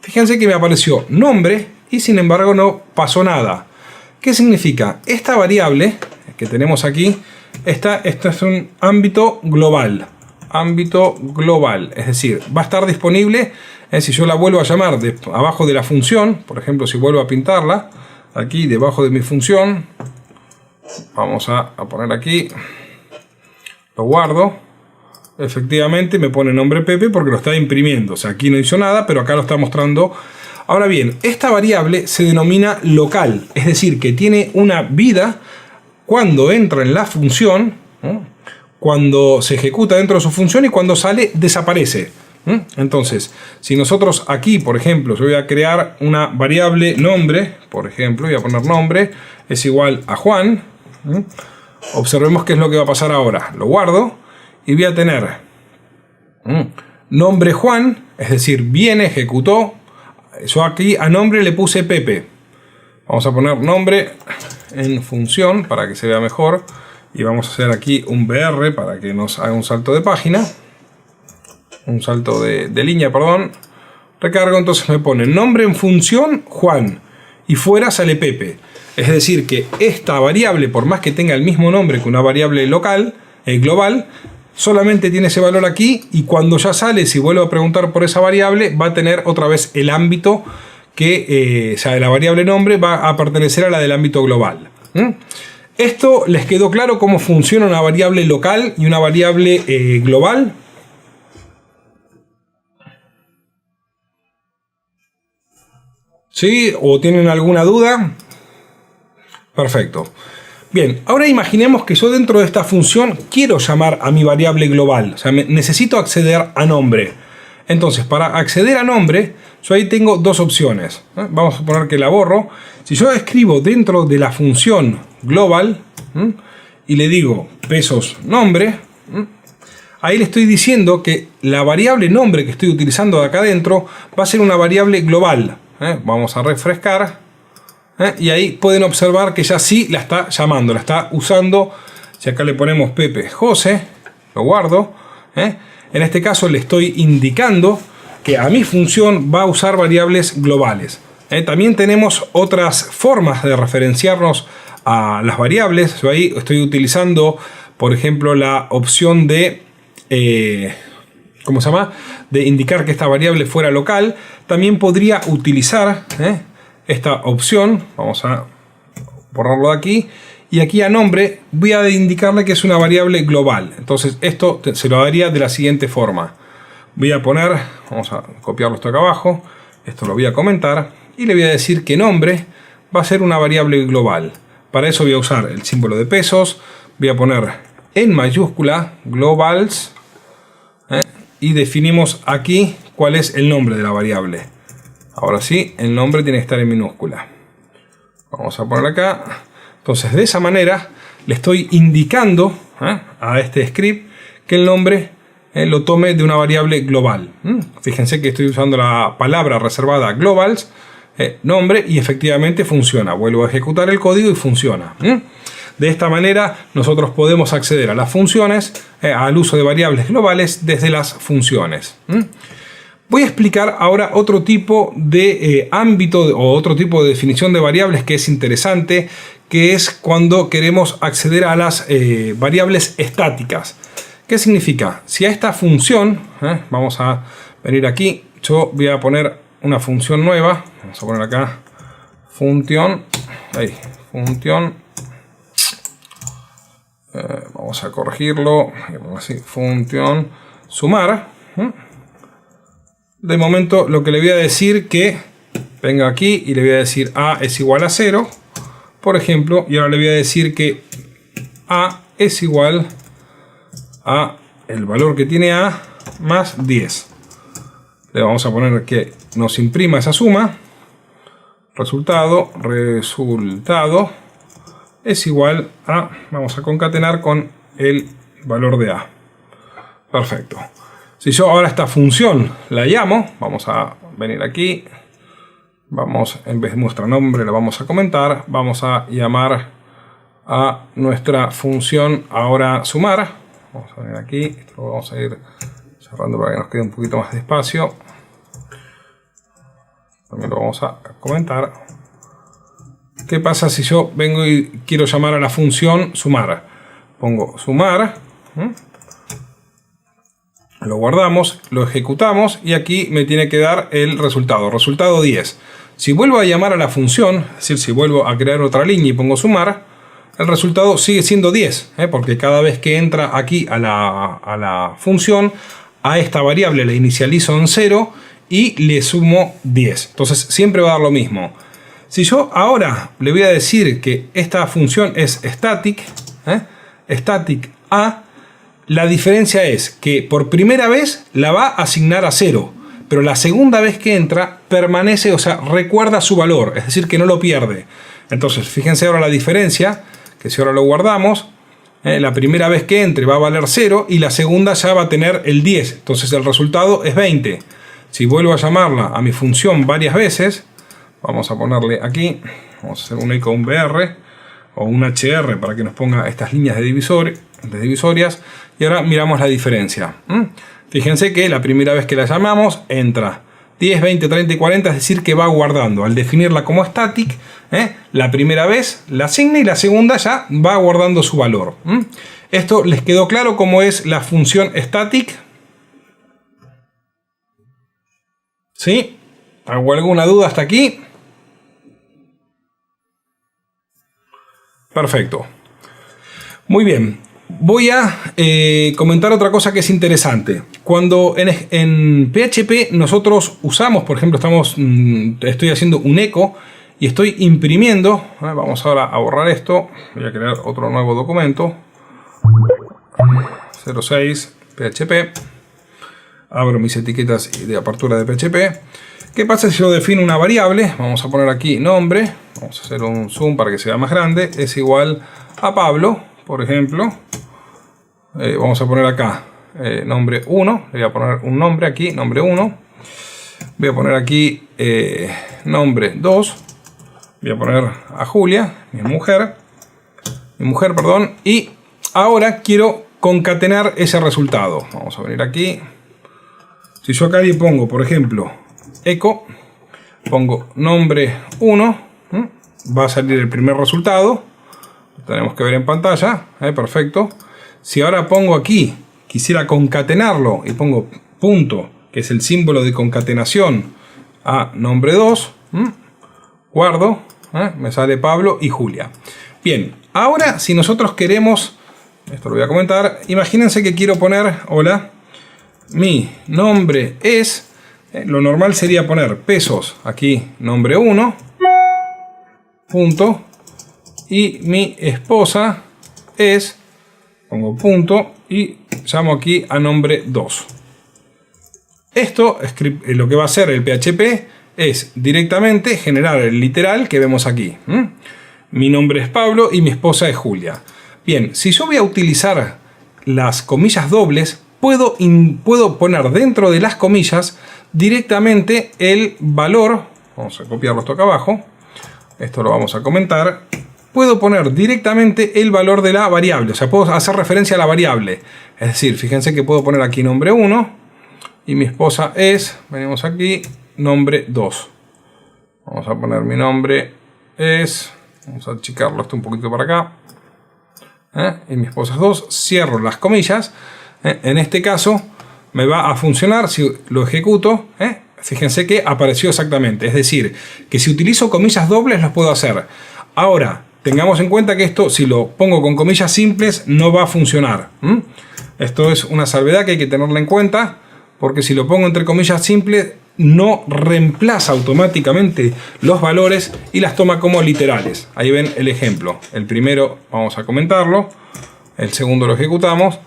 [SPEAKER 1] fíjense que me apareció nombre y sin embargo no pasó nada. ¿Qué significa? Esta variable que tenemos aquí, esta es un ámbito global, es decir, va a estar disponible si yo la vuelvo a llamar abajo de la función. Por ejemplo, si vuelvo a pintarla aquí debajo de mi función, vamos a poner aquí, lo guardo. Efectivamente me pone nombre Pepe porque lo está imprimiendo. O sea, aquí no hizo nada, pero acá lo está mostrando. Ahora bien, esta variable se denomina local. Es decir, que tiene una vida cuando entra en la función, cuando se ejecuta dentro de su función y cuando sale desaparece. Entonces, si nosotros aquí, por ejemplo, yo voy a crear una variable nombre, por ejemplo, voy a poner nombre, es igual a Juan. Observemos qué es lo que va a pasar ahora. Lo guardo. Y voy a tener nombre Juan, es decir, viene, ejecutó. Yo aquí a nombre le puse Pepe. Vamos a poner nombre en función para que se vea mejor. Y vamos a hacer aquí un BR para que nos haga un salto de página. Un salto de línea, perdón. Recargo, entonces me pone nombre en función Juan. Y fuera sale Pepe. Es decir que esta variable, por más que tenga el mismo nombre que una variable local, global, solamente tiene ese valor aquí. Y cuando ya sale, si vuelvo a preguntar por esa variable, va a tener otra vez el ámbito que, o sea, la variable nombre va a pertenecer a la del ámbito global. ¿Esto les quedó claro cómo funciona una variable local y una variable global? ¿Sí? ¿O tienen alguna duda? Perfecto. Bien, ahora imaginemos que yo dentro de esta función quiero llamar a mi variable global. O sea, necesito acceder a nombre. Entonces, para acceder a nombre, yo ahí tengo dos opciones. Vamos a poner que la borro. Si yo escribo dentro de la función global y le digo pesos nombre, ahí le estoy diciendo que la variable nombre que estoy utilizando de acá adentro va a ser una variable global. Vamos a refrescar. Y ahí pueden observar que ya sí la está llamando, la está usando. Si acá le ponemos Pepe José, lo guardo. En este caso le estoy indicando que a mi función va a usar variables globales. También tenemos otras formas de referenciarnos a las variables. Yo ahí estoy utilizando, por ejemplo, la opción de ¿cómo se llama? De indicar que esta variable fuera local. También podría utilizar esta opción. Vamos a borrarlo de aquí. Y aquí a nombre voy a indicarle que es una variable global. Entonces esto se lo daría de la siguiente forma. Voy a poner, vamos a copiarlo esto acá abajo. Esto lo voy a comentar. Y le voy a decir que nombre va a ser una variable global. Para eso voy a usar el símbolo de pesos. Voy a poner en mayúscula globals. Y definimos aquí cuál es el nombre de la variable. Ahora sí, el nombre tiene que estar en minúscula. Vamos a poner acá. Entonces de esa manera le estoy indicando a este script que el nombre lo tome de una variable global. Fíjense que estoy usando la palabra reservada globals, nombre, y efectivamente funciona. Vuelvo a ejecutar el código y funciona. De esta manera nosotros podemos acceder a las funciones, al uso de variables globales desde las funciones. Voy a explicar ahora otro tipo de ámbito o otro tipo de definición de variables que es interesante, que es cuando queremos acceder a las variables estáticas. ¿Qué significa? Si a esta función, vamos a venir aquí, yo voy a poner una función nueva, vamos a poner acá función, vamos a corregirlo, así, función sumar. De momento lo que le voy a decir que venga aquí y le voy a decir a es igual a 0, por ejemplo, y ahora le voy a decir que a es igual a el valor que tiene a más 10. Le vamos a poner que nos imprima esa suma. Resultado es igual a, vamos a concatenar con el valor de a. Perfecto. Si yo ahora esta función la llamo, vamos a venir aquí, vamos, en vez de nuestro nombre la vamos a comentar, vamos a llamar a nuestra función ahora sumar. Vamos a venir aquí, esto lo vamos a ir cerrando para que nos quede un poquito más de espacio. También lo vamos a comentar. ¿Qué pasa si yo vengo y quiero llamar a la función sumar? Pongo sumar. Lo guardamos, lo ejecutamos y aquí me tiene que dar el resultado. Resultado 10. Si vuelvo a llamar a la función, es decir, si vuelvo a crear otra línea y pongo sumar, el resultado sigue siendo 10. Porque cada vez que entra aquí a la función, a esta variable la inicializo en 0 y le sumo 10. Entonces siempre va a dar lo mismo. Si yo ahora le voy a decir que esta función es static, static a, la diferencia es que por primera vez la va a asignar a 0, pero la segunda vez que entra permanece, o sea, recuerda su valor, es decir, que no lo pierde. Entonces, fíjense ahora la diferencia, que si ahora lo guardamos, la primera vez que entre va a valer 0 y la segunda ya va a tener el 10, entonces el resultado es 20. Si vuelvo a llamarla a mi función varias veces, vamos a ponerle aquí, vamos a hacer un eco, un BR, o un HR para que nos ponga estas líneas de divisorias. Y ahora miramos la diferencia. Fíjense que la primera vez que la llamamos entra 10, 20, 30 y 40, es decir que va guardando. Al definirla como static, la primera vez la asigna y la segunda ya va guardando su valor. ¿Esto les quedó claro cómo es la función static? ¿Sí? ¿Hago alguna duda hasta aquí? Perfecto. Muy bien. Voy a comentar otra cosa que es interesante. Cuando en PHP nosotros usamos, por ejemplo, estoy haciendo un eco y estoy imprimiendo. Vamos ahora a borrar esto. Voy a crear otro nuevo documento. 06 PHP. Abro mis etiquetas de apertura de PHP. ¿Qué pasa si yo defino una variable? Vamos a poner aquí nombre. Vamos a hacer un zoom para que sea más grande. Es igual a Pablo, por ejemplo. Vamos a poner acá nombre 1. Le voy a poner un nombre aquí, nombre 1. Voy a poner aquí nombre 2. Voy a poner a Julia, mi mujer, perdón. Y ahora quiero concatenar ese resultado. Vamos a venir aquí. Si yo acá le pongo, por ejemplo, eco, pongo nombre 1, va a salir el primer resultado. Lo tenemos que ver en pantalla. Perfecto. Si ahora pongo aquí, quisiera concatenarlo y pongo punto, que es el símbolo de concatenación, a nombre 2, guardo, me sale Pablo y Julia. Bien, ahora si nosotros queremos, esto lo voy a comentar, imagínense que quiero poner, hola, mi nombre es, lo normal sería poner pesos, aquí nombre 1, punto, y mi esposa es, pongo punto y llamo aquí a nombre 2. Esto, lo que va a hacer el PHP es directamente generar el literal que vemos aquí. Mi nombre es Pablo y mi esposa es Julia. Bien, si yo voy a utilizar las comillas dobles, puedo poner dentro de las comillas directamente el valor. Vamos a copiarlo esto acá abajo. Esto lo vamos a comentar. Puedo poner directamente el valor de la variable. O sea, puedo hacer referencia a la variable. Es decir, fíjense que puedo poner aquí nombre 1. Y mi esposa es, venimos aquí, nombre 2. Vamos a poner mi nombre es, vamos a achicarlo esto un poquito para acá. Y mi esposa es 2. Cierro las comillas. En este caso me va a funcionar si lo ejecuto. Fíjense que apareció exactamente. Es decir, que si utilizo comillas dobles los puedo hacer. Ahora, tengamos en cuenta que esto, si lo pongo con comillas simples, no va a funcionar. Esto es una salvedad que hay que tenerla en cuenta, porque si lo pongo entre comillas simples, no reemplaza automáticamente los valores y las toma como literales. Ahí ven el ejemplo. El primero vamos a comentarlo. El segundo lo ejecutamos.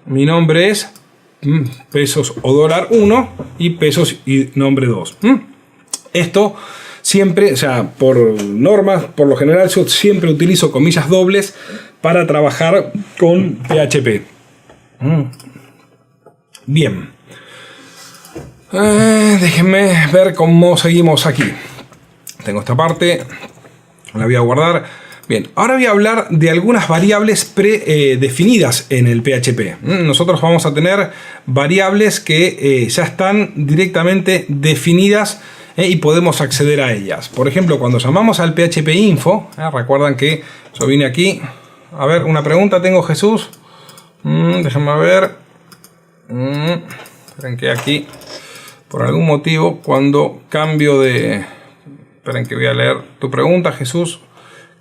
[SPEAKER 1] Mi nombre es pesos o dólar 1 y pesos y nombre 2. Esto siempre, o sea, por normas, por lo general yo siempre utilizo comillas dobles para trabajar con PHP. Bien. Déjenme ver cómo seguimos aquí. Tengo esta parte, la voy a guardar. Bien, ahora voy a hablar de algunas variables predefinidas en el PHP. Nosotros vamos a tener variables que ya están directamente definidas y podemos acceder a ellas. Por ejemplo, cuando llamamos al PHP info, recuerdan que yo vine aquí. A ver, una pregunta tengo, Jesús. Déjenme ver. Esperen que aquí, por algún motivo, cuando cambio de... Esperen que voy a leer tu pregunta, Jesús.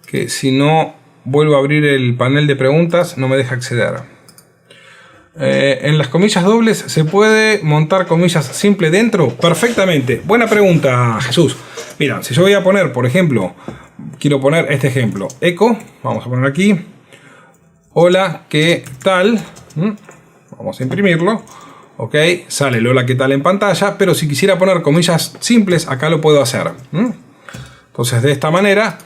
[SPEAKER 1] Que si no vuelvo a abrir el panel de preguntas, no me deja acceder. En las comillas dobles, ¿se puede montar comillas simples dentro? Perfectamente. Buena pregunta, Jesús. Mira, si yo voy a poner, por ejemplo, quiero poner este ejemplo. Eco, vamos a poner aquí. Hola, ¿qué tal? Vamos a imprimirlo. Ok, sale el hola, ¿qué tal en pantalla? Pero si quisiera poner comillas simples, acá lo puedo hacer. Entonces, de esta manera,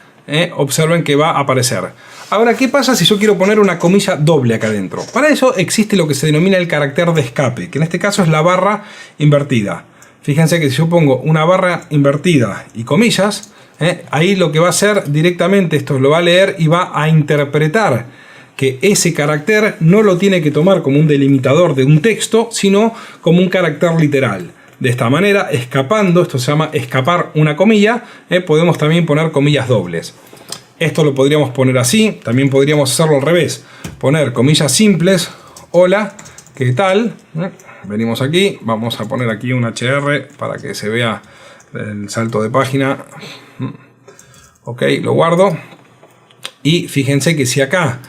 [SPEAKER 1] observen que va a aparecer. Ahora, ¿qué pasa si yo quiero poner una comilla doble acá adentro? Para eso existe lo que se denomina el carácter de escape, que en este caso es la barra invertida. Fíjense que si yo pongo una barra invertida y comillas, ahí lo que va a hacer directamente, esto lo va a leer y va a interpretar que ese carácter no lo tiene que tomar como un delimitador de un texto, sino como un carácter literal. De esta manera, escapando, esto se llama escapar una comilla, podemos también poner comillas dobles. Esto lo podríamos poner así, también podríamos hacerlo al revés. Poner comillas simples, hola, ¿qué tal? Venimos aquí, vamos a poner aquí un HR para que se vea el salto de página. Ok, lo guardo. Y fíjense que si acá,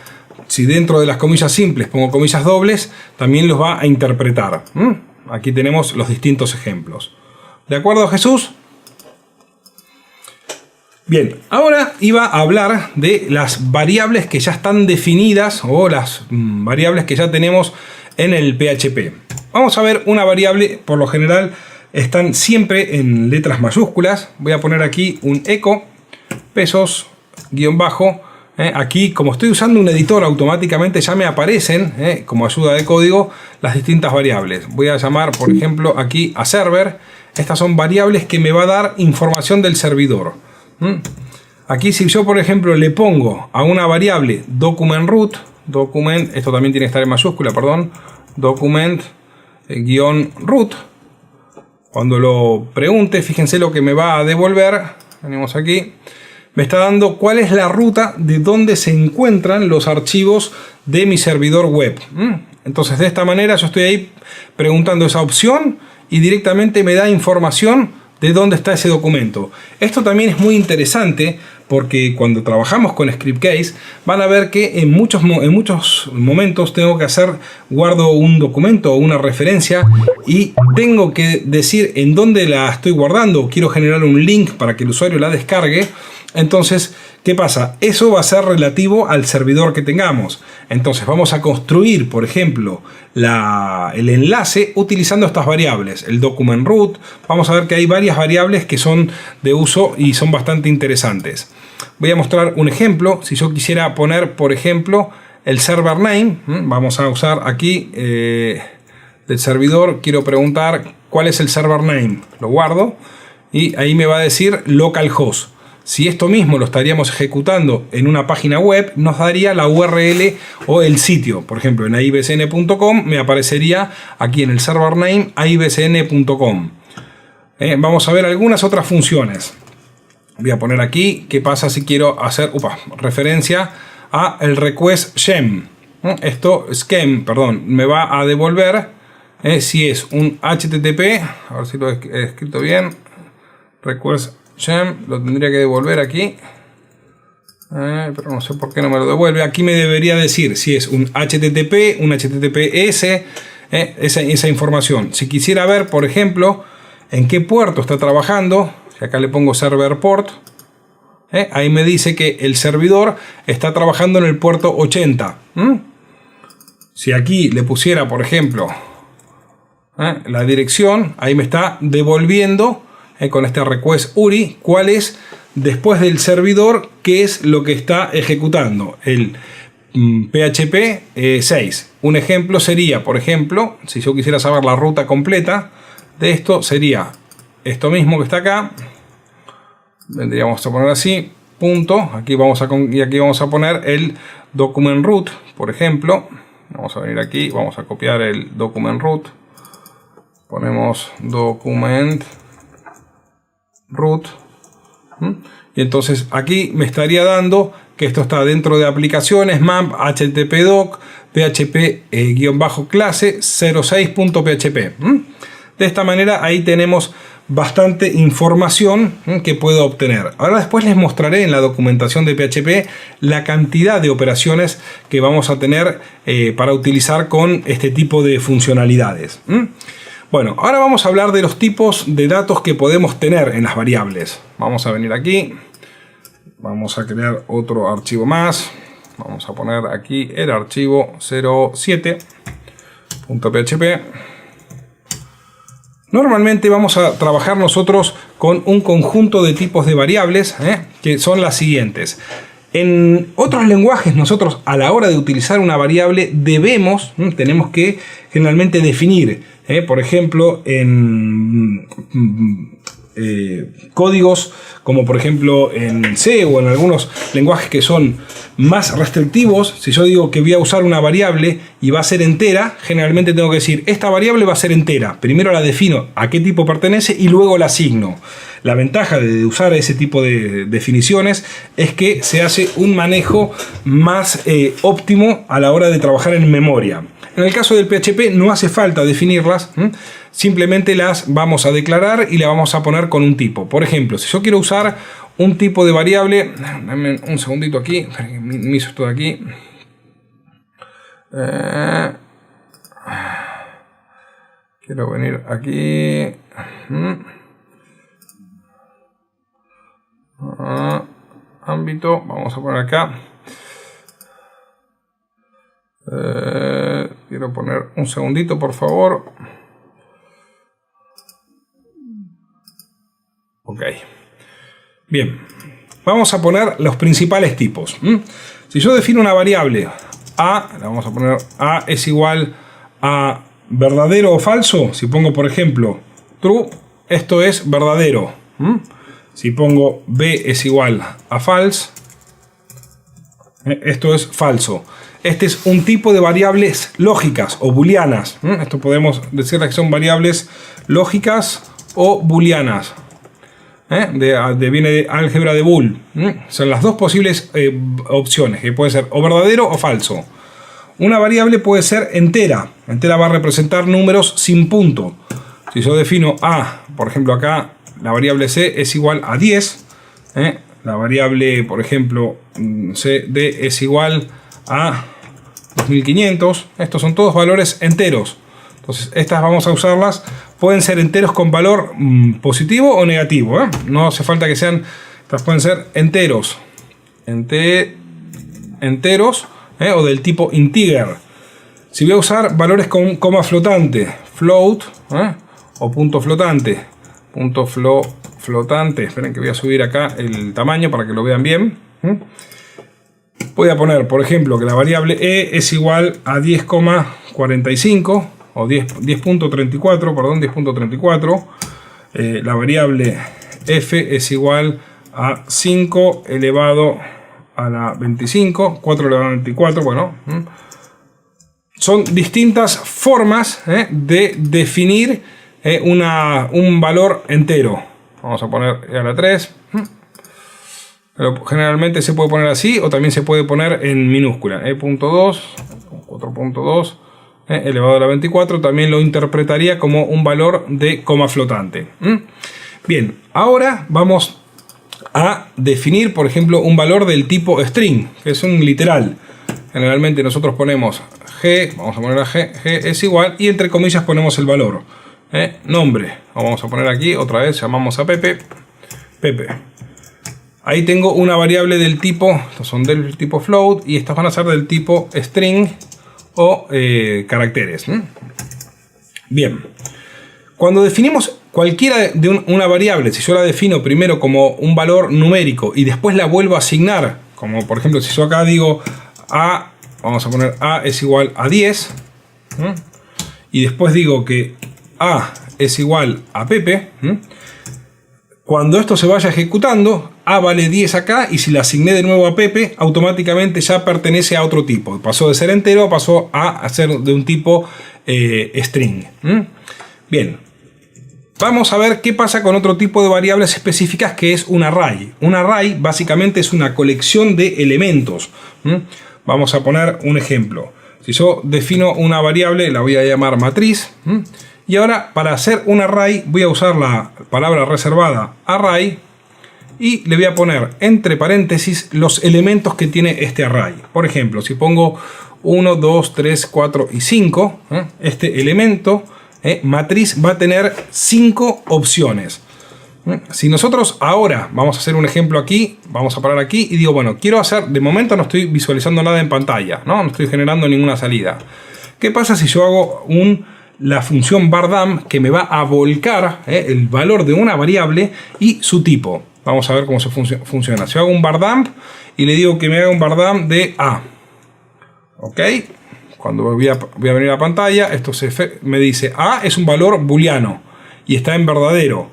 [SPEAKER 1] si dentro de las comillas simples pongo comillas dobles, también los va a interpretar. Aquí tenemos los distintos ejemplos. ¿De acuerdo, Jesús? Bien, ahora iba a hablar de las variables que ya están definidas o las variables que ya tenemos en el PHP. Vamos a ver una variable, por lo general están siempre en letras mayúsculas. Voy a poner aquí un eco, pesos, guión bajo. Aquí, como estoy usando un editor, automáticamente ya me aparecen, como ayuda de código, las distintas variables. Voy a llamar, por ejemplo, aquí a server. Estas son variables que me va a dar información del servidor. Aquí, si yo, por ejemplo, le pongo a una variable document root, esto también tiene que estar en mayúscula, perdón, document -root, cuando lo pregunte, fíjense lo que me va a devolver. Venimos aquí. Me está dando cuál es la ruta de dónde se encuentran los archivos de mi servidor web. Entonces, de esta manera yo estoy ahí preguntando esa opción y directamente me da información de dónde está ese documento. Esto también es muy interesante porque cuando trabajamos con Scriptcase van a ver que en muchos momentos tengo que guardo un documento o una referencia y tengo que decir en dónde la estoy guardando. Quiero generar un link para que el usuario la descargue. Entonces, ¿qué pasa? Eso va a ser relativo al servidor que tengamos. Entonces vamos a construir, por ejemplo, el enlace utilizando estas variables. El document root. Vamos a ver que hay varias variables que son de uso y son bastante interesantes. Voy a mostrar un ejemplo. Si yo quisiera poner, por ejemplo, el server name. Vamos a usar aquí del servidor. Quiero preguntar cuál es el server name. Lo guardo y ahí me va a decir localhost. Si esto mismo lo estaríamos ejecutando en una página web, nos daría la URL o el sitio. Por ejemplo, en aibcn.com me aparecería aquí en el server name aibcn.com. Vamos a ver algunas otras funciones. Voy a poner aquí qué pasa si quiero hacer referencia a el request gem. Esto, me va a devolver si es un HTTP. A ver si lo he escrito bien. Request gem, lo tendría que devolver aquí, pero no sé por qué no me lo devuelve. Aquí me debería decir si es un HTTP, un HTTPS, esa información. Si quisiera ver, por ejemplo, en qué puerto está trabajando, si acá le pongo server port, ahí me dice que el servidor está trabajando en el puerto 80. Si aquí le pusiera, por ejemplo, la dirección, ahí me está devolviendo con este request URI, cuál es después del servidor, qué es lo que está ejecutando el PHP 6. Un ejemplo sería, por ejemplo, si yo quisiera saber la ruta completa de esto, sería esto mismo que está acá. Vendríamos a poner así, punto. Aquí vamos a poner el document root, por ejemplo. Vamos a venir aquí, vamos a copiar el document root. Ponemos document root, y entonces aquí me estaría dando que esto está dentro de aplicaciones, map, httpdoc, php-clase 06.php. De esta manera ahí tenemos bastante información que puedo obtener. Ahora después les mostraré en la documentación de PHP la cantidad de operaciones que vamos a tener para utilizar con este tipo de funcionalidades. Bueno, ahora vamos a hablar de los tipos de datos que podemos tener en las variables. Vamos a venir aquí. Vamos a crear otro archivo más. Vamos a poner aquí el archivo 07.php. Normalmente vamos a trabajar nosotros con un conjunto de tipos de variables que son las siguientes. En otros lenguajes nosotros a la hora de utilizar una variable tenemos que generalmente definir. Por ejemplo, en códigos, como por ejemplo en C o en algunos lenguajes que son más restrictivos, si yo digo que voy a usar una variable y va a ser entera, generalmente tengo que decir, esta variable va a ser entera. Primero la defino a qué tipo pertenece y luego la asigno. La ventaja de usar ese tipo de definiciones es que se hace un manejo más óptimo a la hora de trabajar en memoria. En el caso del PHP no hace falta definirlas, simplemente las vamos a declarar y la vamos a poner con un tipo. Por ejemplo, si yo quiero usar un tipo de variable, dame un segundito aquí, minimizo esto de aquí. Quiero venir aquí. Ámbito, vamos a poner acá. Quiero poner un segundito, por favor. Ok. Bien. Vamos a poner los principales tipos. Si yo defino una variable A, la vamos a poner A es igual a verdadero o falso. Si pongo, por ejemplo, true, esto es verdadero. Si pongo B es igual a false, esto es falso. Este es un tipo de variables lógicas o booleanas. Esto podemos decirle que son variables lógicas o booleanas. Viene de álgebra de Boole. Son las dos posibles opciones, que puede ser o verdadero o falso. Una variable puede ser entera. Entera va a representar números sin punto. Si yo defino A, por ejemplo acá, la variable C es igual a 10. La variable, por ejemplo, CD es igual a 2500. Estos son todos valores enteros. Entonces estas vamos a usarlas. Pueden ser enteros con valor positivo o negativo. No hace falta que sean. Estas pueden ser enteros. Enteros o del tipo integer. Si voy a usar valores con coma flotante, float o punto flotante. Flotante. Esperen que voy a subir acá el tamaño para que lo vean bien. Voy a poner, por ejemplo, que la variable E es igual a 10,45 o 10.34, perdón, 10.34. La variable F es igual a 5 elevado a la 25, 4 elevado a la 24, bueno. Son distintas formas de definir un valor entero. Vamos a poner a la 3. Pero generalmente se puede poner así o también se puede poner en minúscula. E.2, 4.2 elevado a la 24 también lo interpretaría como un valor de coma flotante. Bien, ahora vamos a definir, por ejemplo, un valor del tipo string, que es un literal. Generalmente nosotros ponemos G, vamos a poner a G es igual y entre comillas ponemos el valor. Nombre, vamos a poner aquí otra vez, llamamos a Pepe. Ahí tengo una variable del tipo, estos son del tipo float y estas van a ser del tipo string o caracteres. Bien, cuando definimos cualquiera de una variable, si yo la defino primero como un valor numérico y después la vuelvo a asignar, como por ejemplo si yo acá digo A, vamos a poner A es igual a 10 y después digo que A es igual a Pepe, cuando esto se vaya ejecutando, A vale 10 acá y si la asigné de nuevo a Pepe, automáticamente ya pertenece a otro tipo. Pasó de ser entero, pasó a ser de un tipo string. Bien, vamos a ver qué pasa con otro tipo de variables específicas que es un array. Un array básicamente es una colección de elementos. Vamos a poner un ejemplo. Si yo defino una variable, la voy a llamar matriz. Y ahora para hacer un array voy a usar la palabra reservada array y le voy a poner entre paréntesis los elementos que tiene este array. Por ejemplo, si pongo 1, 2, 3, 4 y 5, este elemento matriz va a tener 5 opciones. Si nosotros ahora vamos a hacer un ejemplo aquí, vamos a parar aquí y digo, bueno, quiero hacer, de momento no estoy visualizando nada en pantalla, no estoy generando ninguna salida. ¿Qué pasa si yo hago la función bardam que me va a volcar el valor de una variable y su tipo? Vamos a ver cómo se funciona. Si yo hago un bardam y le digo que me haga un bardam de A. Ok. Cuando voy a venir a la pantalla, esto me dice A es un valor booleano y está en verdadero.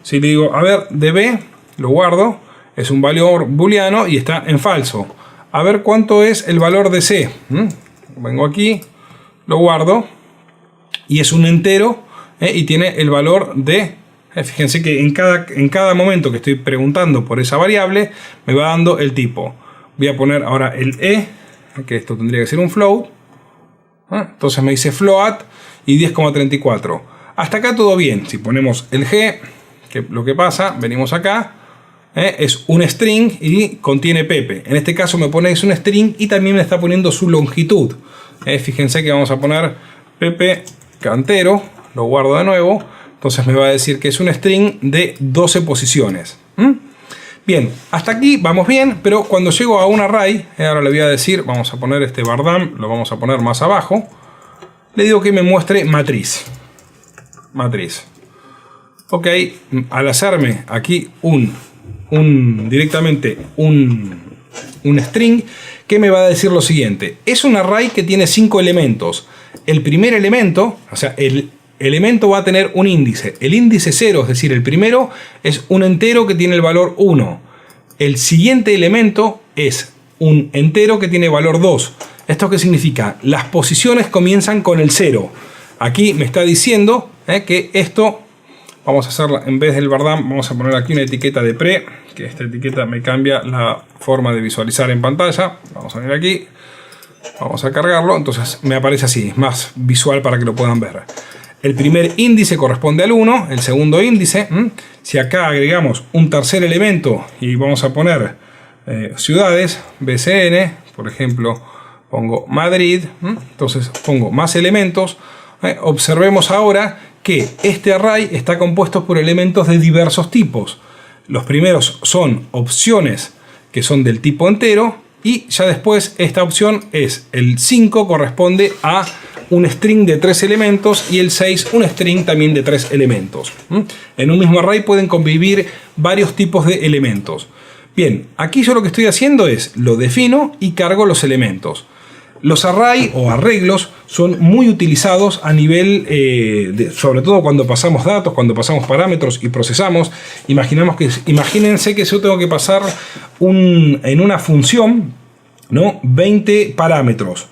[SPEAKER 1] Si le digo, a ver, db, lo guardo, es un valor booleano y está en falso. A ver cuánto es el valor de c. Vengo aquí, lo guardo y es un entero y tiene el valor de... fíjense que en cada momento que estoy preguntando por esa variable me va dando el tipo. Voy a poner ahora el e, que esto tendría que ser un float. Entonces me dice float y 10,34. Hasta acá todo bien. Si ponemos el g, que lo que pasa, venimos acá, es un string y contiene Pepe. En este caso me pone que es un string y también me está poniendo su longitud. Fíjense que vamos a poner Pepe Cantero, lo guardo de nuevo. Entonces me va a decir que es un string de 12 posiciones. Bien, hasta aquí vamos bien, pero cuando llego a un array, ahora le voy a decir, vamos a poner este bardam, lo vamos a poner más abajo, le digo que me muestre matriz. Matriz. Ok, al hacerme aquí directamente un string, que me va a decir lo siguiente. Es un array que tiene 5 elementos. El primer elemento, o sea, el elemento va a tener un índice. El índice 0, es decir, el primero es un entero que tiene el valor 1. El siguiente elemento es un entero que tiene valor 2. ¿Esto qué significa? Las posiciones comienzan con el 0. Aquí me está diciendo que esto, vamos a hacerla, en vez del bardam, vamos a poner aquí una etiqueta de pre, que esta etiqueta me cambia la forma de visualizar en pantalla. Vamos a venir aquí, vamos a cargarlo, entonces me aparece así, es más visual para que lo puedan ver. El primer índice corresponde al 1, el segundo índice. Si acá agregamos un tercer elemento y vamos a poner ciudades, BCN, por ejemplo, pongo Madrid, entonces pongo más elementos. Observemos ahora que este array está compuesto por elementos de diversos tipos. Los primeros son opciones que son del tipo entero y ya después esta opción es el 5, corresponde a un string de 3 elementos y el 6 un string también de 3 elementos. En un mismo array pueden convivir varios tipos de elementos. Bien, aquí yo lo que estoy haciendo es lo defino y cargo los elementos. Los array o arreglos son muy utilizados a nivel, sobre todo cuando pasamos datos, cuando pasamos parámetros y procesamos. Imagínense que yo tengo que pasar en una función, ¿no?, 20 parámetros.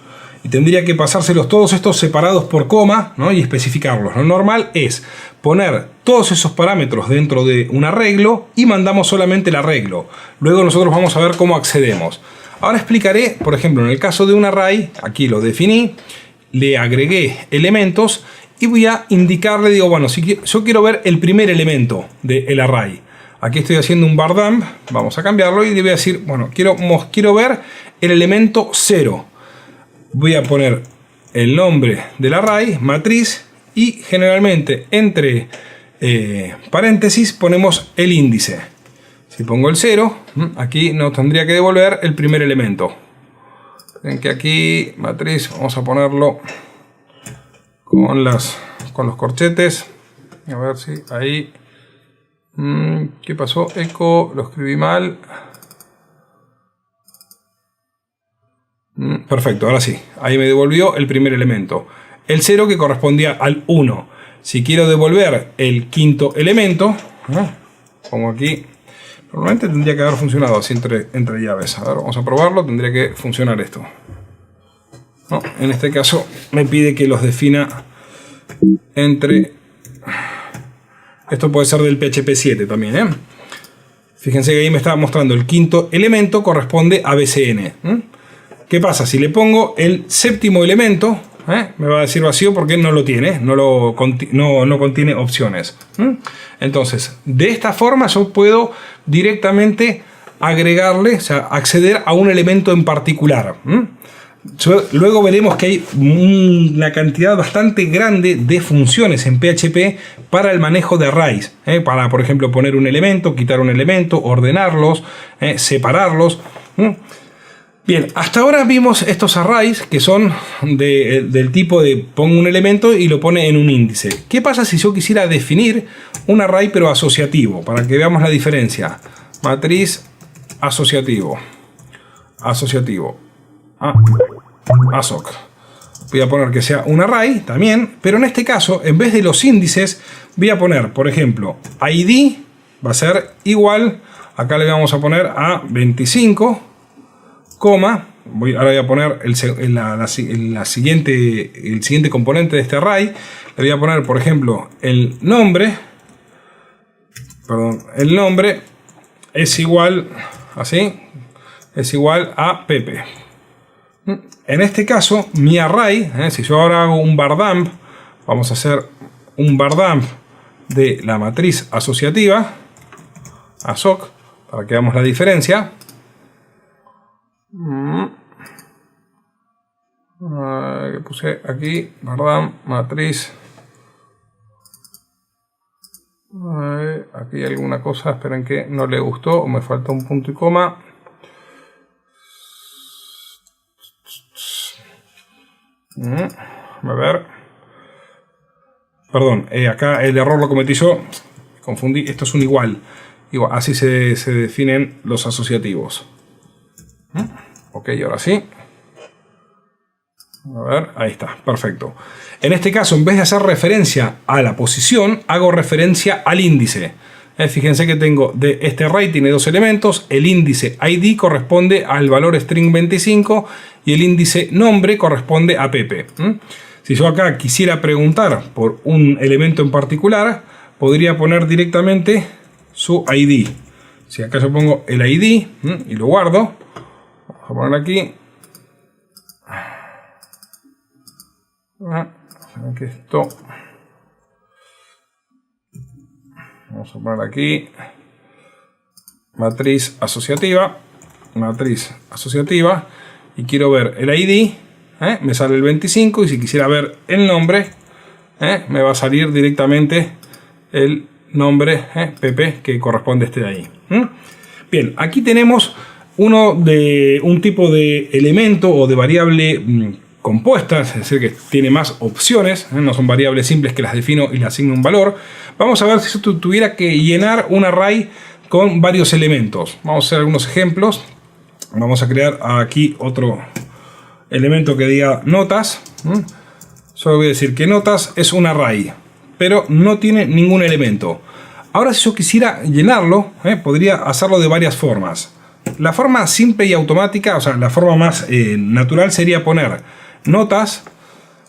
[SPEAKER 1] Y tendría que pasárselos todos estos separados por coma, ¿no?, y especificarlos. Lo normal es poner todos esos parámetros dentro de un arreglo y mandamos solamente el arreglo. Luego nosotros vamos a ver cómo accedemos. Ahora explicaré, por ejemplo, en el caso de un array, aquí lo definí, le agregué elementos y voy a indicarle, digo, bueno, si yo quiero ver el primer elemento del array. Aquí estoy haciendo un bardam, vamos a cambiarlo y le voy a decir, bueno, quiero ver el elemento 0. Voy a poner el nombre del array, matriz, y generalmente entre paréntesis ponemos el índice. Si pongo el 0, aquí nos tendría que devolver el primer elemento. Ven que aquí, matriz, vamos a ponerlo con los corchetes. A ver si ahí... ¿Qué pasó? Eco, lo escribí mal. Perfecto, ahora sí. Ahí me devolvió el primer elemento. El 0 que correspondía al 1. Si quiero devolver el quinto elemento, pongo aquí... Normalmente tendría que haber funcionado así entre llaves. A ver, vamos a probarlo. Tendría que funcionar esto. No, en este caso me pide que los defina entre... Esto puede ser del PHP 7 también, Fíjense que ahí me estaba mostrando el quinto elemento corresponde a BCN. ¿Qué pasa? Si le pongo el séptimo elemento, me va a decir vacío porque no lo tiene, no contiene opciones. Entonces, de esta forma yo puedo directamente agregarle, o sea, acceder a un elemento en particular. Luego veremos que hay una cantidad bastante grande de funciones en PHP para el manejo de arrays. Para, por ejemplo, poner un elemento, quitar un elemento, ordenarlos, separarlos. Bien, hasta ahora vimos estos arrays que son del tipo de pongo un elemento y lo pone en un índice. ¿Qué pasa si yo quisiera definir un array pero asociativo? Para que veamos la diferencia. Matriz asociativo. Asociativo. ASOC. Voy a poner que sea un array también, pero en este caso, en vez de los índices, voy a poner, por ejemplo, ID va a ser igual, acá le vamos a poner a 25, ahora voy a poner el siguiente componente de este array, le voy a poner por ejemplo el nombre es igual, así, es igual a Pepe. En este caso, mi array, si yo ahora hago un bardump, vamos a hacer un bardump de la matriz asociativa, ASOC, para que veamos la diferencia. Que puse aquí, bardump, matriz. Aquí hay alguna cosa, esperen que no le gustó o me falta un punto y coma. A ver, perdón, acá el error lo cometí yo, confundí, esto es un igual, así se definen los asociativos. Ok, ahora sí. A ver, ahí está, perfecto. En este caso, en vez de hacer referencia a la posición, hago referencia al índice. Fíjense que tengo de este array, tiene dos elementos. El índice ID corresponde al valor string 25 y el índice nombre corresponde a Pepe. Si yo acá quisiera preguntar por un elemento en particular, podría poner directamente su ID. Si acá yo pongo el ID y lo guardo, vamos a poner aquí. Que esto, vamos a poner aquí matriz asociativa, y quiero ver el ID, me sale el 25, y si quisiera ver el nombre, me va a salir directamente el nombre Pepe, que corresponde a este de ahí. Bien, aquí tenemos un tipo de elemento o de variable compuestas, es decir, que tiene más opciones, no son variables simples que las defino y le asigno un valor. Vamos a ver si yo tuviera que llenar un array con varios elementos. Vamos a hacer algunos ejemplos. Vamos a crear aquí otro elemento que diga notas. Solo voy a decir que notas es un array, pero no tiene ningún elemento. Ahora, si yo quisiera llenarlo, podría hacerlo de varias formas. La forma simple y automática, o sea, la forma más natural sería poner notas,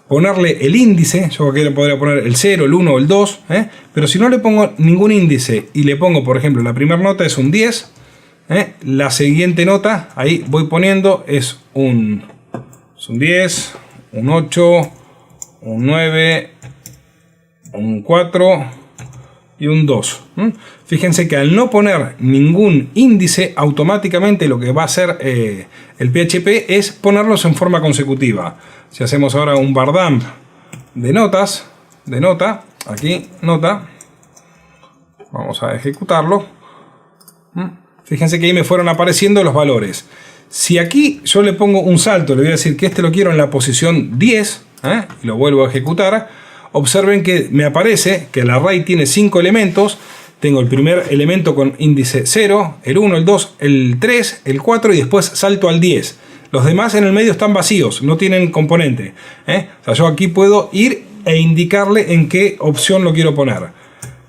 [SPEAKER 1] ponerle el índice. Yo aquí le podría poner el 0, el 1 o el 2, pero si no le pongo ningún índice y le pongo, por ejemplo, la primera nota es un 10, la siguiente nota, ahí voy poniendo, es un 10, un 8, un 9, un 4 y un 2. Fíjense que al no poner ningún índice, automáticamente lo que va a hacer el PHP es ponerlos en forma consecutiva. Si hacemos ahora un bardump de notas, aquí nota, vamos a ejecutarlo. Fíjense que ahí me fueron apareciendo los valores. Si aquí yo le pongo un salto, le voy a decir que este lo quiero en la posición 10, y lo vuelvo a ejecutar, observen que me aparece que el array tiene 5 elementos. Tengo el primer elemento con índice 0, el 1, el 2, el 3, el 4 y después salto al 10. Los demás en el medio están vacíos, no tienen componente. O sea, yo aquí puedo ir e indicarle en qué opción lo quiero poner.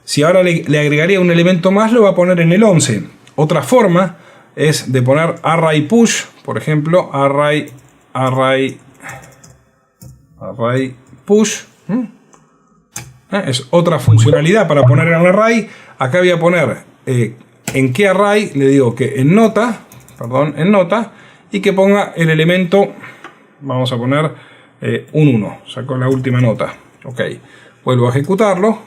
[SPEAKER 1] Si ahora le agregaría un elemento más, lo va a poner en el 11. Otra forma es de poner array push, por ejemplo, array push. Es otra funcionalidad para poner en el array. Acá voy a poner en qué array, le digo que en nota, y que ponga el elemento, vamos a poner un 1, saco la última nota. Ok, vuelvo a ejecutarlo,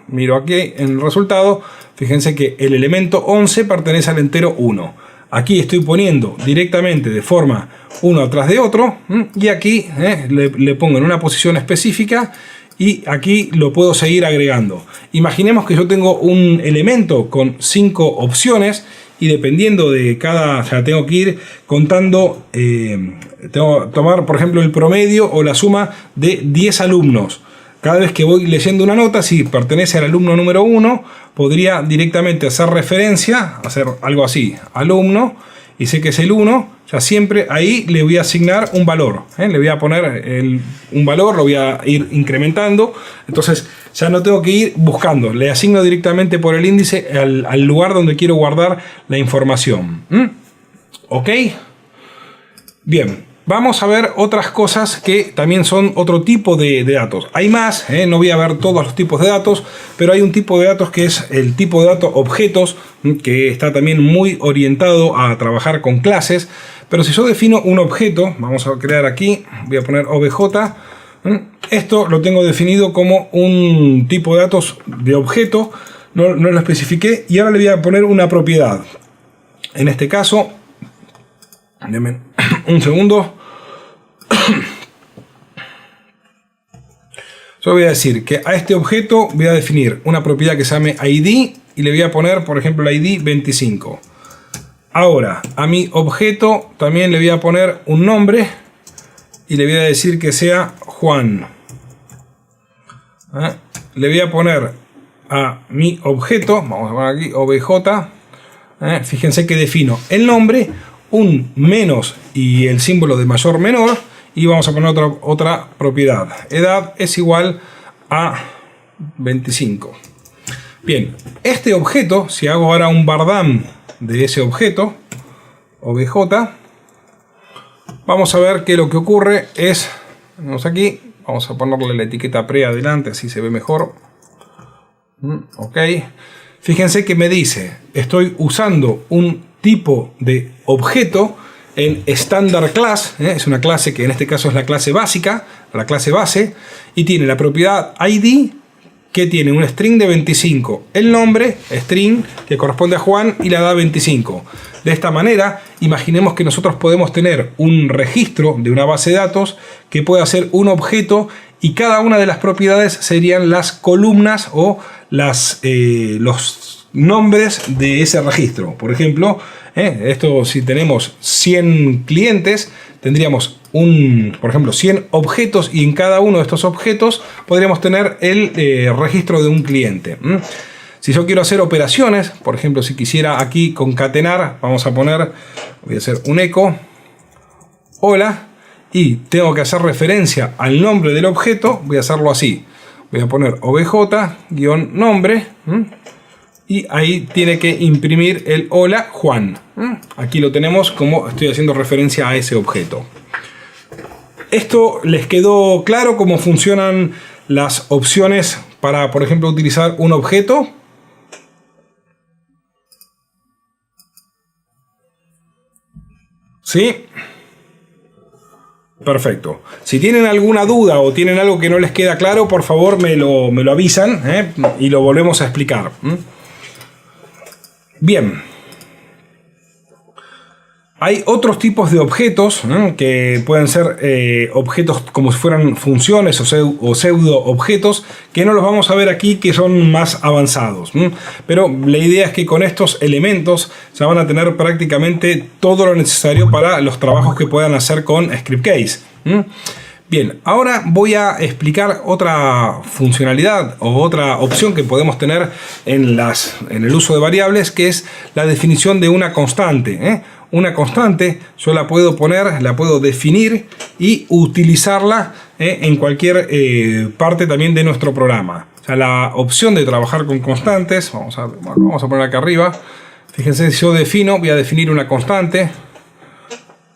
[SPEAKER 1] miro aquí en el resultado, fíjense que el elemento 11 pertenece al entero 1. Aquí estoy poniendo directamente de forma uno atrás de otro, y aquí le pongo en una posición específica, y aquí lo puedo seguir agregando. Imaginemos que yo tengo un elemento con 5 opciones y dependiendo de cada, o sea, tengo que ir contando, tengo que tomar por ejemplo el promedio o la suma de 10 alumnos. Cada vez que voy leyendo una nota, si pertenece al alumno número 1, podría directamente hacer referencia, hacer algo así, alumno, y sé que es el 1, Ya siempre ahí le voy a asignar un valor, le voy a poner un valor, lo voy a ir incrementando. Entonces ya no tengo que ir buscando, le asigno directamente por el índice al lugar donde quiero guardar la información. ¿Ok? Bien, vamos a ver otras cosas que también son otro tipo de datos. Hay más, no voy a ver todos los tipos de datos, pero hay un tipo de datos que es el tipo de datos objetos, que está también muy orientado a trabajar con clases. Pero si yo defino un objeto, vamos a crear aquí, voy a poner obj, esto lo tengo definido como un tipo de datos de objeto, no lo especifiqué, y ahora le voy a poner una propiedad. En este caso, denme un segundo, yo voy a decir que a este objeto voy a definir una propiedad que se llame ID y le voy a poner, por ejemplo, el ID 25. Ahora, a mi objeto también le voy a poner un nombre y le voy a decir que sea Juan. Le voy a poner a mi objeto, vamos a poner aquí obj, fíjense que defino el nombre, un menos y el símbolo de mayor menor, y vamos a poner otra propiedad. Edad es igual a 25. Bien, este objeto, si hago ahora un bardam de ese objeto, obj, vamos a ver que lo que ocurre es, vamos aquí, vamos a ponerle la etiqueta pre adelante, así se ve mejor. Ok, fíjense que me dice, estoy usando un tipo de objeto en standard class, es una clase que en este caso es la clase básica, la clase base, y tiene la propiedad ID, que tiene un string de 25, el nombre, string, que corresponde a Juan, y la edad 25. De esta manera, imaginemos que nosotros podemos tener un registro de una base de datos que pueda ser un objeto, y cada una de las propiedades serían las columnas o los nombres de ese registro. Por ejemplo, esto, si tenemos 100 clientes, tendríamos por ejemplo, 100 objetos, y en cada uno de estos objetos podríamos tener el registro de un cliente. Si yo quiero hacer operaciones, por ejemplo, si quisiera aquí concatenar, vamos a poner, voy a hacer un eco, hola, y tengo que hacer referencia al nombre del objeto, voy a hacerlo así. Voy a poner obj-nombre, y ahí tiene que imprimir el hola Juan. Aquí lo tenemos como estoy haciendo referencia a ese objeto. ¿Esto les quedó claro cómo funcionan las opciones para, por ejemplo, utilizar un objeto? ¿Sí? Perfecto. Si tienen alguna duda o tienen algo que no les queda claro, por favor me lo avisan, y lo volvemos a explicar. Bien. Hay otros tipos de objetos, que pueden ser objetos como si fueran funciones o pseudo objetos, que no los vamos a ver aquí, que son más avanzados. Pero la idea es que con estos elementos ya van a tener prácticamente todo lo necesario para los trabajos que puedan hacer con ScriptCase. Bien, ahora voy a explicar otra funcionalidad o otra opción que podemos tener en el uso de variables, que es la definición de una constante. Una constante yo la puedo poner, la puedo definir y utilizarla en cualquier parte también de nuestro programa. O sea, la opción de trabajar con constantes, vamos a poner acá arriba. Fíjense, si yo voy a definir una constante.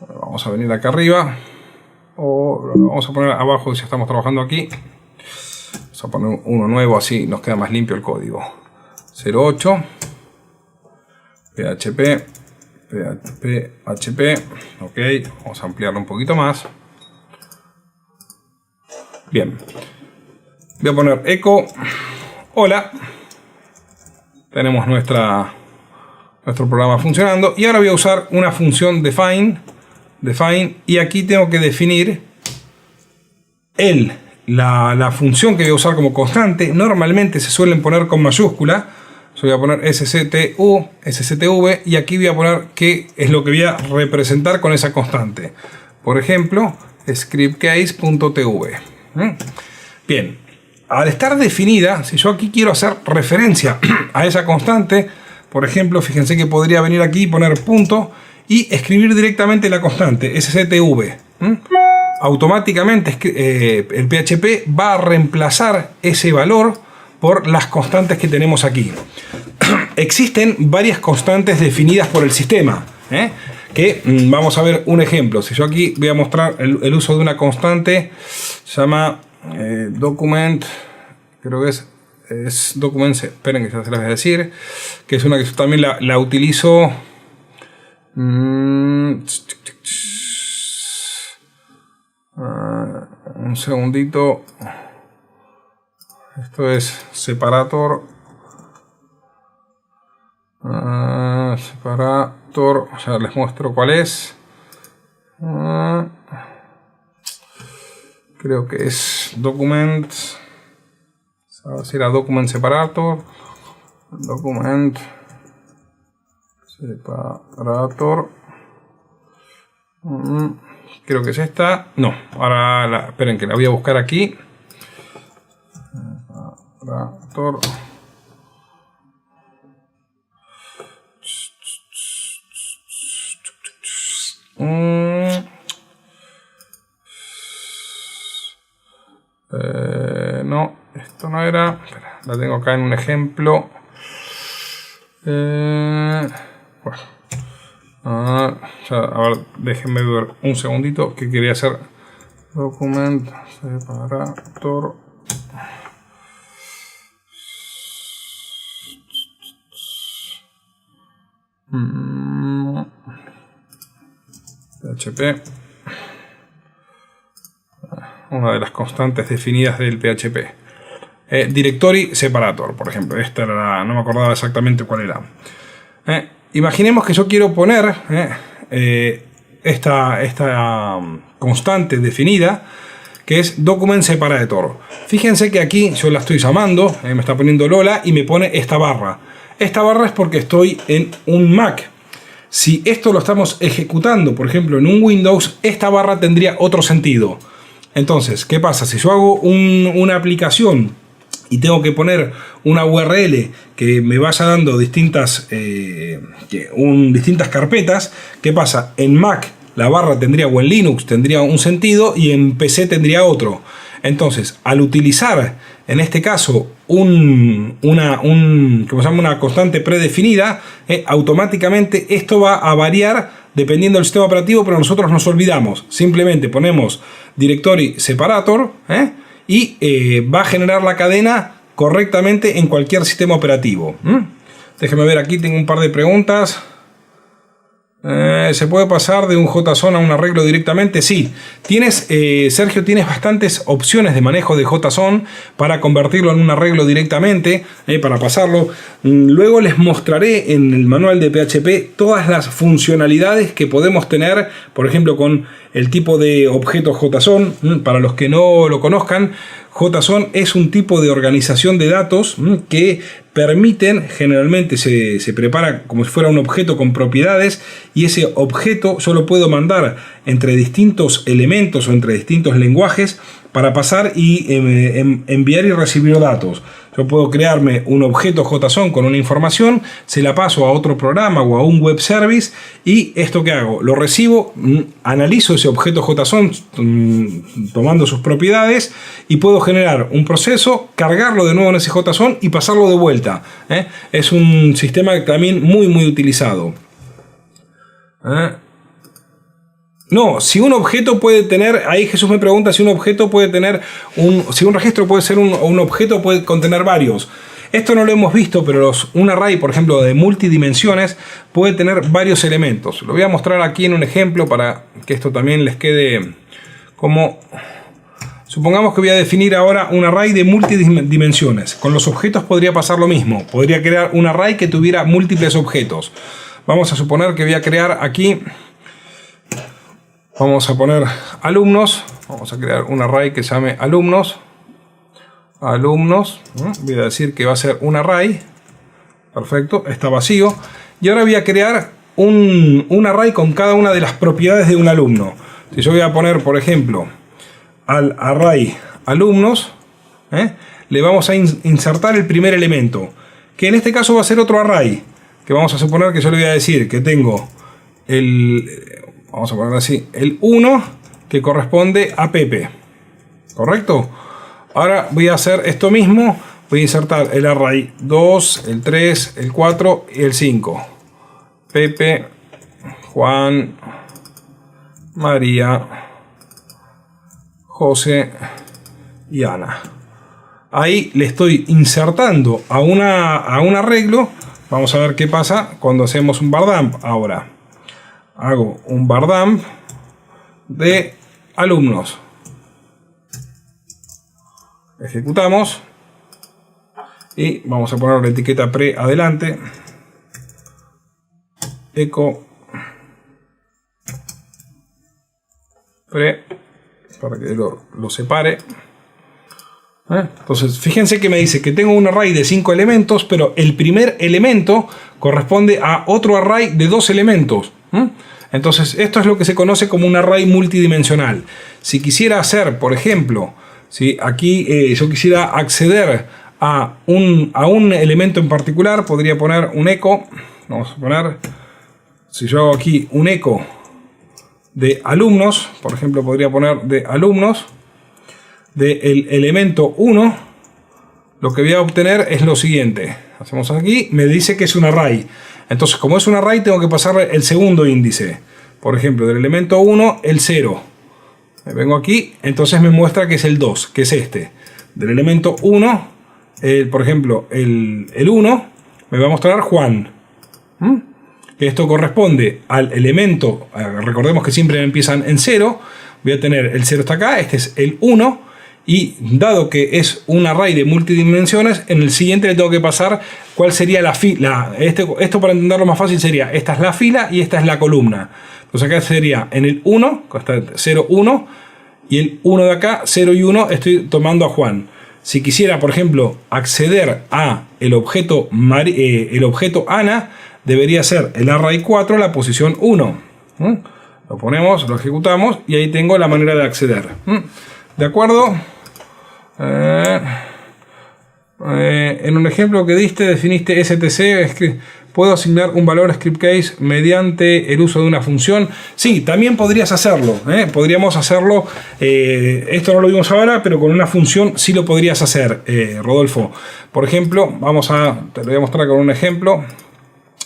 [SPEAKER 1] Vamos a venir acá arriba. O vamos a poner abajo si estamos trabajando aquí. Vamos a poner uno nuevo, así nos queda más limpio el código. 08 PHP. Ok, vamos a ampliarlo un poquito más. Bien, voy a poner eco hola. Tenemos nuestro programa funcionando, y ahora voy a usar una función define, y aquí tengo que definir la función que voy a usar como constante. Normalmente se suelen poner con mayúscula. Yo voy a poner SCTV, y aquí voy a poner qué es lo que voy a representar con esa constante. Por ejemplo, scriptcase.tv. Bien, al estar definida, si yo aquí quiero hacer referencia a esa constante, por ejemplo, fíjense que podría venir aquí y poner punto, y escribir directamente la constante SCTV. Automáticamente el PHP va a reemplazar ese valor por las constantes que tenemos aquí. Existen varias constantes definidas por el sistema, que vamos a ver un ejemplo. Si yo aquí voy a mostrar el uso de una constante, se llama document, creo que es document, esperen que ya se las voy a decir, que es una que yo también la utilizo. Un segundito. Esto es separator. Separator. Ya les muestro cuál es. Creo que es document. A ver si era document separator. Document separator. Creo que es esta. No, ahora esperen que la voy a buscar aquí. Separator. No, esto no era. Espera, la tengo acá en un ejemplo. Bueno. A ver, déjenme ver un segundito que quería hacer. Document separator. PHP. Una de las constantes definidas del PHP. Directory separator, por ejemplo. Esta era no me acordaba exactamente cuál era. Imaginemos que yo quiero poner esta constante definida, que es document separator. Fíjense que aquí yo la estoy llamando, me está poniendo Lola y me pone esta barra. Esta barra es porque estoy en un Mac. Si esto lo estamos ejecutando, por ejemplo, en un Windows, esta barra tendría otro sentido. Entonces, ¿qué pasa? Si yo hago una aplicación y tengo que poner una URL que me vaya dando distintas carpetas, ¿qué pasa? En Mac la barra tendría, o en Linux tendría un sentido y en PC tendría otro. Entonces, al utilizar en este caso una constante predefinida, automáticamente esto va a variar dependiendo del sistema operativo, pero nosotros nos olvidamos. Simplemente ponemos directory separator y va a generar la cadena correctamente en cualquier sistema operativo. Déjenme ver, aquí tengo un par de preguntas. ¿Se puede pasar de un JSON a un arreglo directamente? Sí. Sergio, tienes bastantes opciones de manejo de JSON para convertirlo en un arreglo directamente, para pasarlo. Luego les mostraré en el manual de PHP todas las funcionalidades que podemos tener, por ejemplo, con el tipo de objeto JSON. Para los que no lo conozcan, JSON es un tipo de organización de datos que permiten, generalmente se prepara como si fuera un objeto con propiedades, y ese objeto yo lo puedo mandar entre distintos elementos o entre distintos lenguajes para pasar y enviar y recibir datos. Yo puedo crearme un objeto JSON con una información, se la paso a otro programa o a un web service, y esto que hago, lo recibo, analizo ese objeto JSON tomando sus propiedades y puedo generar un proceso, cargarlo de nuevo en ese JSON y pasarlo de vuelta. Es un sistema también muy utilizado. No, si un objeto puede tener, ahí Jesús me pregunta si un objeto puede tener, si un registro puede ser un objeto, puede contener varios. Esto no lo hemos visto, pero un array, por ejemplo, de multidimensiones, puede tener varios elementos. Lo voy a mostrar aquí en un ejemplo para que esto también les quede como... Supongamos que voy a definir ahora un array de multidimensiones. Con los objetos podría pasar lo mismo. Podría crear un array que tuviera múltiples objetos. Vamos a suponer que voy a crear aquí... Vamos a poner alumnos. Vamos a crear un array que se llame alumnos. Alumnos. Voy a decir que va a ser un array. Perfecto. Está vacío. Y ahora voy a crear un array con cada una de las propiedades de un alumno. Si yo voy a poner, por ejemplo, al array alumnos, le vamos a insertar el primer elemento, que en este caso va a ser otro array. Que vamos a suponer que yo le voy a decir que tengo vamos a ponerlo así, el 1 que corresponde a Pepe, ¿correcto? Ahora voy a hacer esto mismo, voy a insertar el array 2, el 3, el 4 y el 5. Pepe, Juan, María, José y Ana. Ahí le estoy insertando a un arreglo. Vamos a ver qué pasa cuando hacemos un bardump. Ahora hago un bardump de alumnos. Ejecutamos y vamos a poner la etiqueta pre adelante. Eco pre para que lo separe. Entonces fíjense que me dice que tengo un array de 5 elementos, pero el primer elemento corresponde a otro array de 2 elementos. Entonces esto es lo que se conoce como un array multidimensional. Si quisiera hacer, por ejemplo, si aquí yo quisiera acceder a un elemento en particular, podría poner un eco. Vamos a poner, si yo hago aquí un eco de alumnos, por ejemplo podría poner de alumnos, del elemento 1, lo que voy a obtener es lo siguiente. Hacemos aquí, me dice que es un array. Entonces, como es un array, tengo que pasarle el segundo índice. Por ejemplo, del elemento 1, el 0. Me vengo aquí, entonces me muestra que es el 2, que es este. Del elemento 1, por ejemplo, el 1, me va a mostrar Juan. Que esto corresponde al elemento, recordemos que siempre empiezan en 0. Voy a tener el 0 está acá, este es el 1. Y dado que es un array de multidimensiones, en el siguiente le tengo que pasar cuál sería la fila. Esto para entenderlo más fácil sería, esta es la fila y esta es la columna. Entonces acá sería en el 1, está 0, 1, y el 1 de acá, 0 y 1, estoy tomando a Juan. Si quisiera, por ejemplo, acceder a el objeto Ana, debería ser el array 4, la posición 1. Lo ponemos, lo ejecutamos y ahí tengo la manera de acceder. ¿De acuerdo? En un ejemplo que diste, definiste STC, puedo asignar un valor script case mediante el uso de una función. Sí, también podrías hacerlo, podríamos hacerlo, esto no lo vimos ahora, pero con una función sí lo podrías hacer, Rodolfo. Por ejemplo, te lo voy a mostrar con un ejemplo.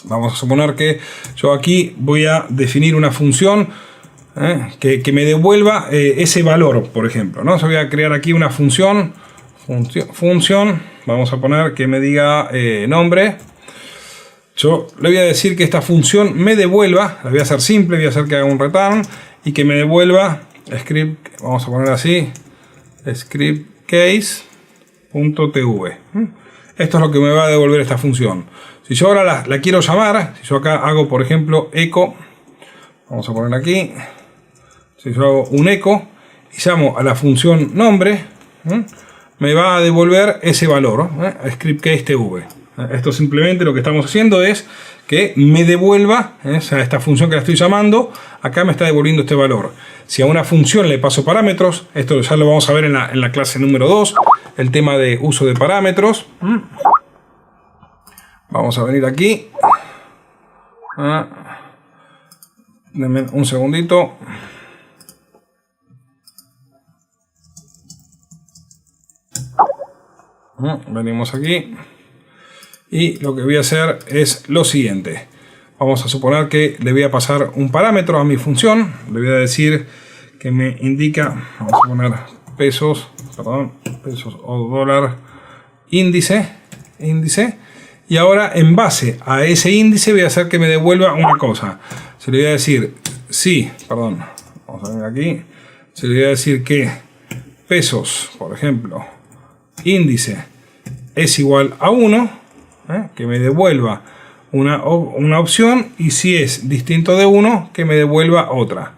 [SPEAKER 1] Vamos a suponer que yo aquí voy a definir una función que me devuelva ese valor, por ejemplo, ¿no? Yo voy a crear aquí una función, vamos a poner que me diga nombre. Yo le voy a decir que esta función me devuelva, la voy a hacer simple, voy a hacer que haga un return y que me devuelva script, vamos a poner así, script case.tv. Esto es lo que me va a devolver esta función. Si yo ahora la quiero llamar, si yo acá hago, por ejemplo, eco, vamos a poner aquí, si yo hago un eco y llamo a la función nombre, me va a devolver ese valor, script case tv. Esto simplemente lo que estamos haciendo es que me devuelva, esta función que la estoy llamando, acá me está devolviendo este valor. Si a una función le paso parámetros, esto ya lo vamos a ver en la clase número 2, el tema de uso de parámetros. Vamos a venir aquí. Denme un segundito. Venimos aquí. Y lo que voy a hacer es lo siguiente. Vamos a suponer que le voy a pasar un parámetro a mi función. Le voy a decir que me indica, vamos a poner pesos o dólar índice. Y ahora en base a ese índice voy a hacer que me devuelva una cosa. Se le voy a decir, vamos a ver aquí. Se le voy a decir que pesos, por ejemplo, índice es igual a 1. Que me devuelva una opción, y si es distinto de 1, que me devuelva otra.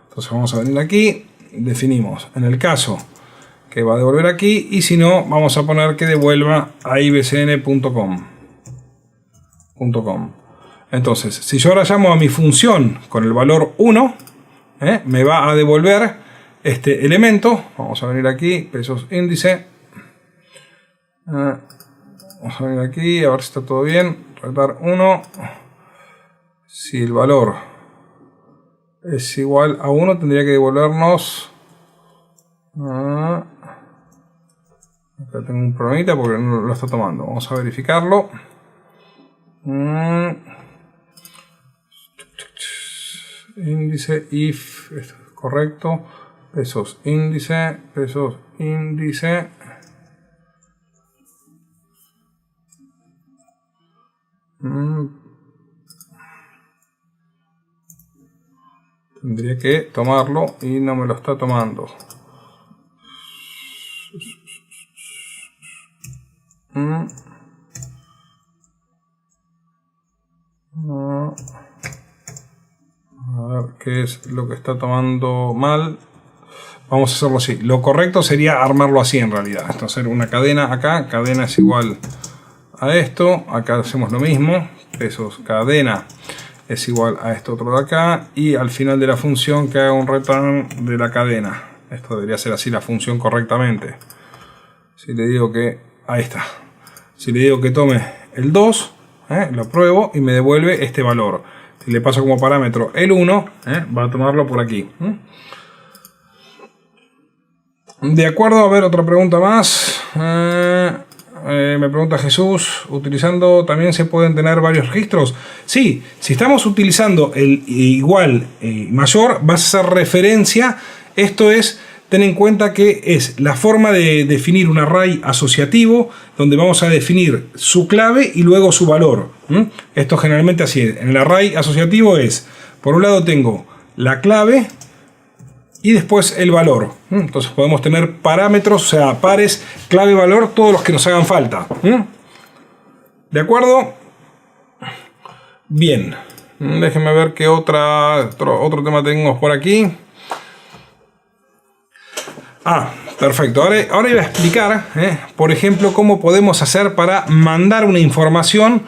[SPEAKER 1] Entonces vamos a venir aquí, definimos en el caso que va a devolver aquí, y si no, vamos a poner que devuelva a ibcn.com. Entonces, si yo ahora llamo a mi función con el valor 1, me va a devolver este elemento. Vamos a venir aquí, pesos índice. Vamos a venir aquí, a ver si está todo bien. Retar 1. Si el valor es igual a 1, tendría que devolvernos... acá tengo un problemita porque no lo está tomando. Vamos a verificarlo. Índice if, esto es correcto. Pesos índice, pesos índice. Tendría que tomarlo y no me lo está tomando. A ver qué es lo que está tomando mal. Vamos a hacerlo así. Lo correcto sería armarlo así en realidad. Esto, hacer una cadena acá. Cadena es igual a esto. Acá hacemos lo mismo. Pesos cadena es igual a esto otro de acá. Y al final de la función que haga un return de la cadena. Esto debería ser así la función correctamente. Si le digo que... Ahí está. Si le digo que tome el 2, lo pruebo y me devuelve este valor. Si le paso como parámetro el 1, va a tomarlo por aquí. De acuerdo, a ver, otra pregunta más. Me pregunta Jesús, ¿utilizando también se pueden tener varios registros? Sí, si estamos utilizando el igual mayor, vas a hacer referencia. Esto es, ten en cuenta que es la forma de definir un array asociativo, donde vamos a definir su clave y luego su valor. Esto generalmente así es. En el array asociativo es, por un lado tengo la clave y después el valor. Entonces podemos tener parámetros, o sea, pares, clave, valor, todos los que nos hagan falta. ¿De acuerdo? Bien. Déjenme ver qué otro tema tenemos por aquí. Perfecto. Ahora iba a explicar, por ejemplo, cómo podemos hacer para mandar una información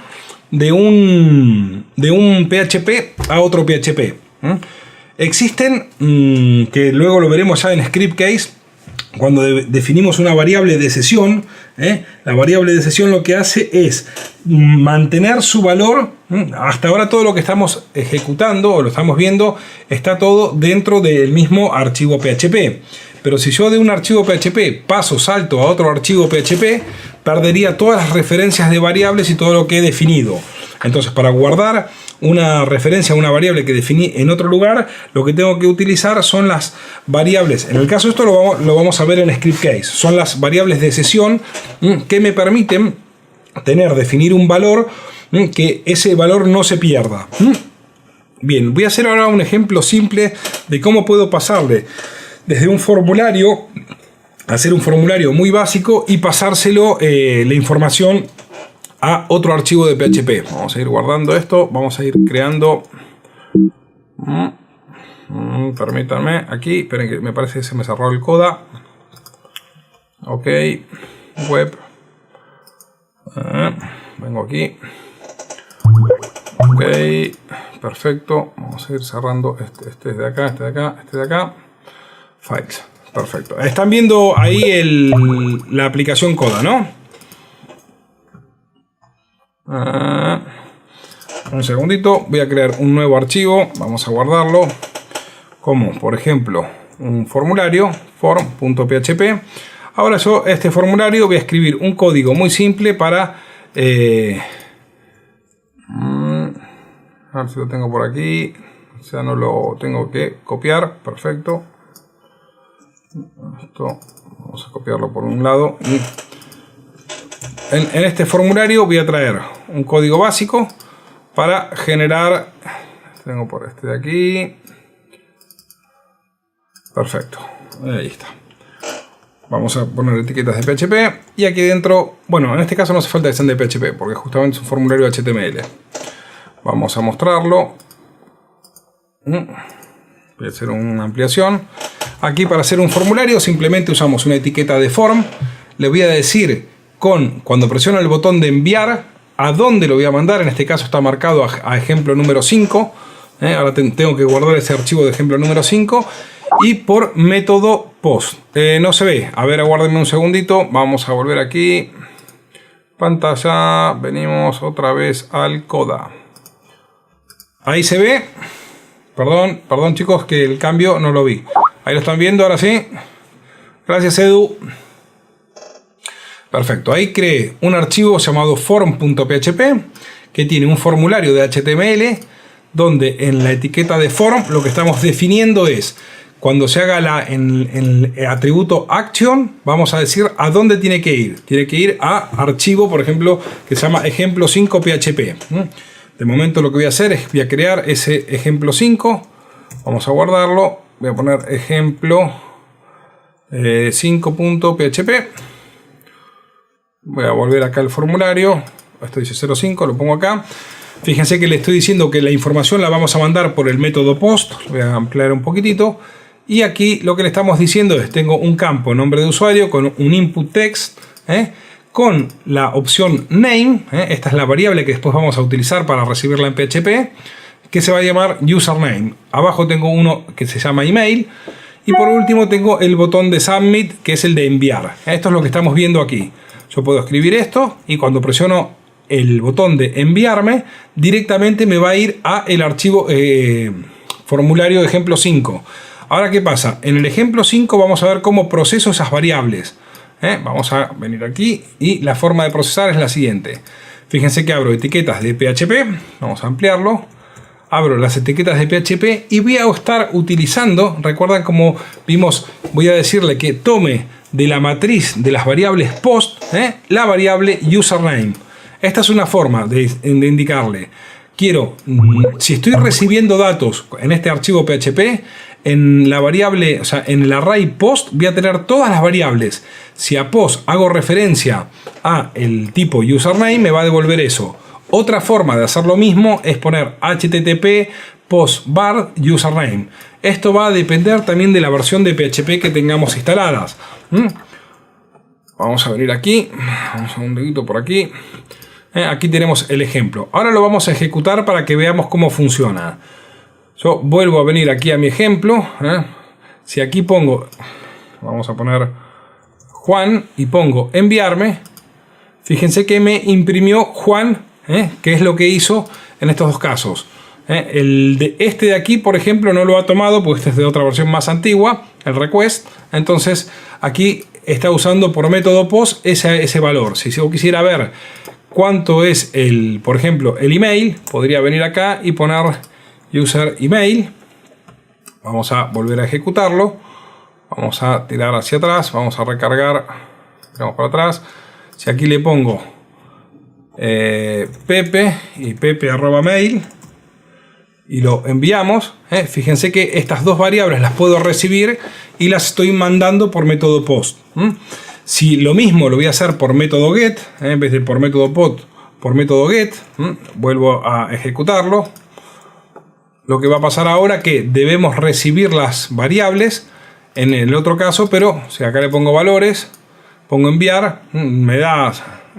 [SPEAKER 1] de un PHP a otro PHP. Existen, que luego lo veremos ya en script case, cuando definimos una variable de sesión. La variable de sesión lo que hace es mantener su valor. Hasta ahora todo lo que estamos ejecutando o lo estamos viendo está todo dentro del mismo archivo PHP. Pero si yo de un archivo PHP salto a otro archivo PHP, perdería todas las referencias de variables y todo lo que he definido. Entonces, para guardar una referencia a una variable que definí en otro lugar, lo que tengo que utilizar son las variables. En el caso de esto lo vamos a ver en script case. Son las variables de sesión que me permiten definir un valor, que ese valor no se pierda. Bien, voy a hacer ahora un ejemplo simple de cómo puedo pasarle desde un formulario, hacer un formulario muy básico y pasárselo la información a otro archivo de PHP. Vamos a ir guardando esto, vamos a ir creando. Permítanme, aquí, esperen que me parece que se me cerró el coda. Ok, web. Vengo aquí. Ok, perfecto. Vamos a ir cerrando este es de acá, este de acá, este de acá. Files, perfecto. Están viendo ahí la aplicación Coda, ¿no? Un segundito, voy a crear un nuevo archivo. Vamos a guardarlo como, por ejemplo, un formulario, form.php. Ahora yo este formulario voy a escribir un código muy simple para... a ver si lo tengo por aquí. O sea, no lo tengo que copiar. Perfecto. Esto vamos a copiarlo por un lado. Y en este formulario voy a traer un código básico para generar... Tengo por este de aquí. Perfecto. Ahí está. Vamos a poner etiquetas de PHP. Y aquí dentro, bueno, en este caso no hace falta que sean de PHP, porque justamente es un formulario HTML. Vamos a mostrarlo. Voy a hacer una ampliación. Aquí, para hacer un formulario, simplemente usamos una etiqueta de form. Le voy a decir cuando presiono el botón de enviar, a dónde lo voy a mandar. En este caso está marcado a ejemplo número 5. Ahora tengo que guardar ese archivo de ejemplo número 5. Y por método post. No se ve. A ver, aguárdenme un segundito. Vamos a volver aquí. Pantalla. Venimos otra vez al Coda. Ahí se ve. Perdón chicos, que el cambio no lo vi. Ahí lo están viendo, ahora sí. Gracias, Edu. Perfecto, ahí creé un archivo llamado form.php que tiene un formulario de HTML donde en la etiqueta de form lo que estamos definiendo es cuando se haga en el atributo action, vamos a decir a dónde tiene que ir. Tiene que ir a archivo, por ejemplo, que se llama ejemplo 5 PHP. De momento lo que voy a hacer es voy a crear ese ejemplo 5. Vamos a guardarlo. Voy a poner ejemplo 5.php. Voy a volver acá al formulario. Esto dice 05, lo pongo acá. Fíjense que le estoy diciendo que la información la vamos a mandar por el método post. Voy a ampliar un poquitito. Y aquí lo que le estamos diciendo es, tengo un campo nombre de usuario con un input text, con la opción name, esta es la variable que después vamos a utilizar para recibirla en PHP, que se va a llamar username. Abajo tengo uno que se llama email. Y por último tengo el botón de submit, que es el de enviar. Esto es lo que estamos viendo aquí. Yo puedo escribir esto y cuando presiono el botón de enviarme, directamente me va a ir a el archivo formulario de ejemplo 5. Ahora, ¿qué pasa? En el ejemplo 5 vamos a ver cómo proceso esas variables. Vamos a venir aquí y la forma de procesar es la siguiente. Fíjense que abro etiquetas de PHP. Vamos a ampliarlo. Abro las etiquetas de PHP y voy a estar utilizando, recuerdan como vimos, voy a decirle que tome de la matriz de las variables post, la variable username. Esta es una forma de indicarle. Quiero, si estoy recibiendo datos en este archivo PHP, en la variable, o sea, en el array post voy a tener todas las variables. Si a post hago referencia a el tipo username, me va a devolver eso. Otra forma de hacer lo mismo es poner http post var username. Esto va a depender también de la versión de PHP que tengamos instaladas. Vamos a venir aquí, vamos a un dedito por aquí. Aquí tenemos el ejemplo. Ahora lo vamos a ejecutar para que veamos cómo funciona. Yo vuelvo a venir aquí a mi ejemplo. Si aquí pongo, vamos a poner Juan y pongo enviarme, fíjense que me imprimió Juan, que es lo que hizo en estos dos casos. El de este de aquí, por ejemplo, no lo ha tomado porque este es de otra versión más antigua, el request. Entonces aquí está usando por método post ese valor. Si yo quisiera ver cuánto es por ejemplo, el email, podría venir acá y poner user email. Vamos a volver a ejecutarlo. Vamos a tirar hacia atrás. Vamos a recargar. Tiramos para atrás. Si aquí le pongo Pepe y pepe@mail y lo enviamos, fíjense que estas dos variables las puedo recibir y las estoy mandando por método post. Si lo mismo lo voy a hacer por método get, en vez de por método post, por método get, vuelvo a ejecutarlo. Lo que va a pasar ahora es que debemos recibir las variables en el otro caso, pero si acá le pongo valores, pongo enviar, me da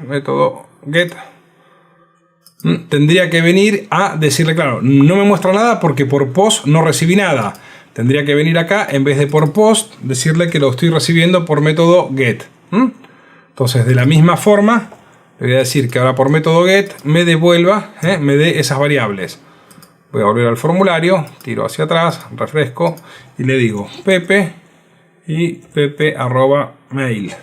[SPEAKER 1] método get. Tendría que venir a decirle, claro, no me muestra nada porque por post no recibí nada. Tendría que venir acá, en vez de por post, decirle que lo estoy recibiendo por método get. Entonces, de la misma forma, le voy a decir que ahora por método get me devuelva, me dé esas variables. Voy a volver al formulario, tiro hacia atrás, refresco y le digo Pepe y pepe@mail.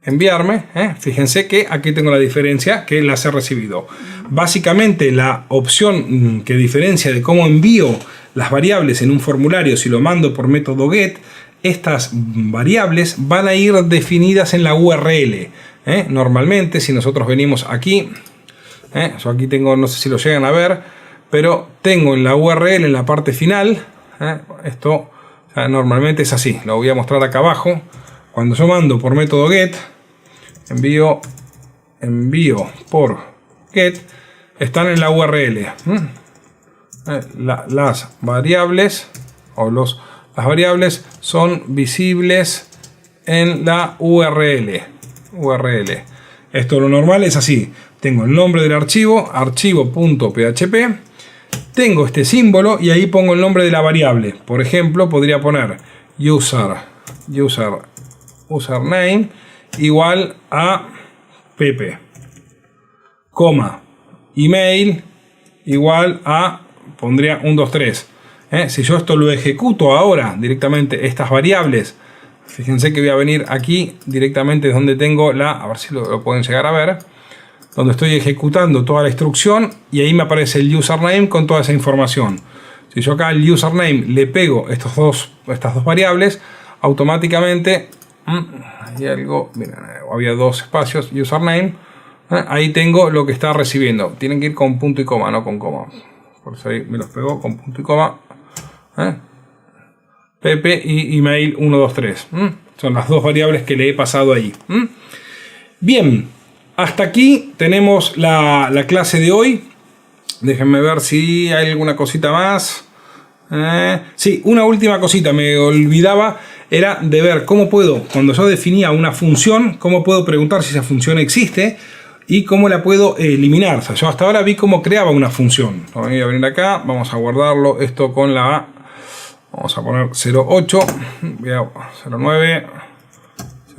[SPEAKER 1] Enviarme, fíjense que aquí tengo la diferencia que las he recibido. Básicamente la opción que diferencia de cómo envío las variables en un formulario si lo mando por método get, estas variables van a ir definidas en la URL. Normalmente si nosotros venimos aquí, yo aquí tengo, no sé si lo llegan a ver, pero tengo en la URL en la parte final, esto normalmente es así, lo voy a mostrar acá abajo. Cuando yo mando por método get, envío por get, están en la URL. Las variables las variables son visibles en la URL. Esto lo normal es así. Tengo el nombre del archivo, archivo.php. Tengo este símbolo y ahí pongo el nombre de la variable. Por ejemplo, podría poner username igual a Pepe, coma, email igual a, pondría 123. Si yo esto lo ejecuto ahora directamente, estas variables, fíjense que voy a venir aquí directamente donde tengo a ver si lo pueden llegar a ver, donde estoy ejecutando toda la instrucción y ahí me aparece el username con toda esa información. Si yo acá al username le pego estas dos variables, automáticamente, hay algo, miren, había dos espacios, username, ahí tengo lo que está recibiendo. Tienen que ir con punto y coma, no con coma. Por eso ahí me los pegó con punto y coma. Pepe y email 123. Son las dos variables que le he pasado ahí. Bien, hasta aquí tenemos la clase de hoy. Déjenme ver si hay alguna cosita más. Sí, una última cosita, me olvidaba, era de ver cómo puedo, cuando yo definía una función, cómo puedo preguntar si esa función existe y cómo la puedo eliminar. O sea, yo hasta ahora vi cómo creaba una función. Voy a venir acá, vamos a guardarlo esto con la... Vamos a poner 08, 09,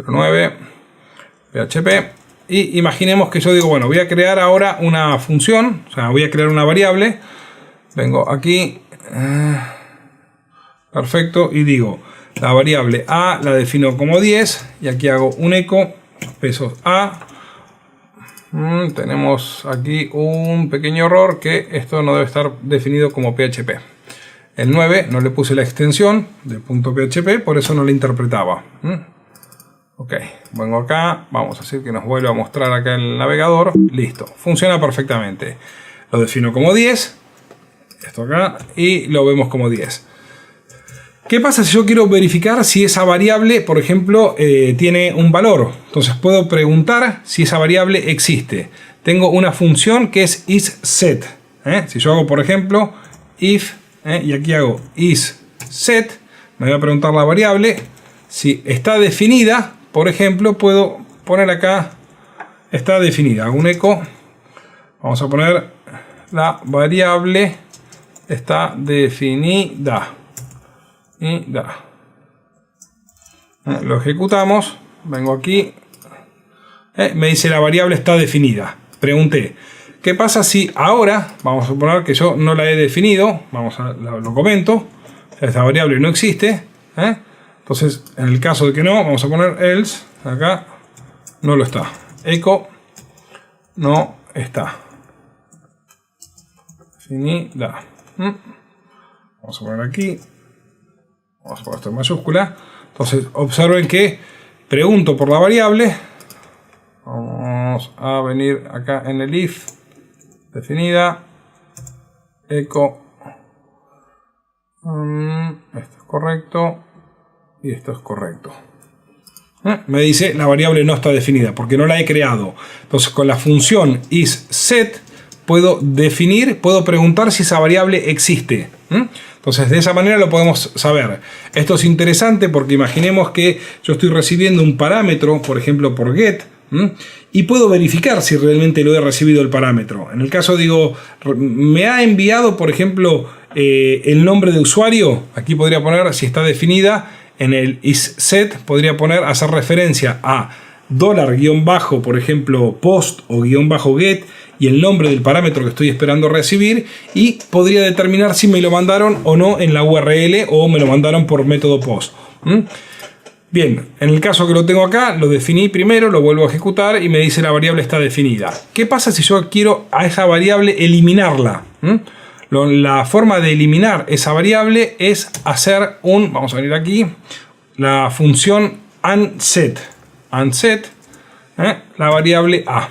[SPEAKER 1] 09, PHP. Y imaginemos que yo digo, bueno, voy a crear ahora una función, o sea, voy a crear una variable. Vengo aquí, perfecto, y digo, la variable A la defino como 10, y aquí hago un eco, pesos A. Tenemos aquí un pequeño error, que esto no debe estar definido como PHP. El 9 no le puse la extensión de .php, por eso no la interpretaba. Ok, vengo acá, vamos a decir que nos vuelve a mostrar acá el navegador. Listo, funciona perfectamente. Lo defino como 10, esto acá, y lo vemos como 10. ¿Qué pasa si yo quiero verificar si esa variable, por ejemplo, tiene un valor? Entonces puedo preguntar si esa variable existe. Tengo una función que es isSet. Si yo hago, por ejemplo, if... y aquí hago isSet, me voy a preguntar la variable si está definida. Por ejemplo, puedo poner acá está definida, hago un eco, vamos a poner la variable está definida, lo ejecutamos, vengo aquí, me dice la variable está definida. Pregunté, ¿qué pasa si ahora, vamos a suponer que yo no la he definido, lo comento, esta variable no existe, entonces en el caso de que no, vamos a poner else, acá no lo está, eco no está, definida. Vamos a poner aquí, vamos a poner esto en mayúscula, entonces observen que pregunto por la variable. Vamos a venir acá en el if, definida, eco, esto es correcto y esto es correcto. Me dice la variable no está definida porque no la he creado. Entonces con la función isSet puedo definir, puedo preguntar si esa variable existe. Entonces de esa manera lo podemos saber. Esto es interesante porque imaginemos que yo estoy recibiendo un parámetro, por ejemplo por get, y puedo verificar si realmente lo he recibido el parámetro. En el caso digo, me ha enviado por ejemplo el nombre de usuario, aquí podría poner si está definida, en el isSet podría poner, hacer referencia a $, por ejemplo post o --get y el nombre del parámetro que estoy esperando recibir, y podría determinar si me lo mandaron o no en la URL o me lo mandaron por método post. Bien, en el caso que lo tengo acá, lo definí primero, lo vuelvo a ejecutar y me dice la variable está definida. ¿Qué pasa si yo quiero a esa variable eliminarla? La forma de eliminar esa variable es hacer vamos a venir aquí, la función unset, la variable A.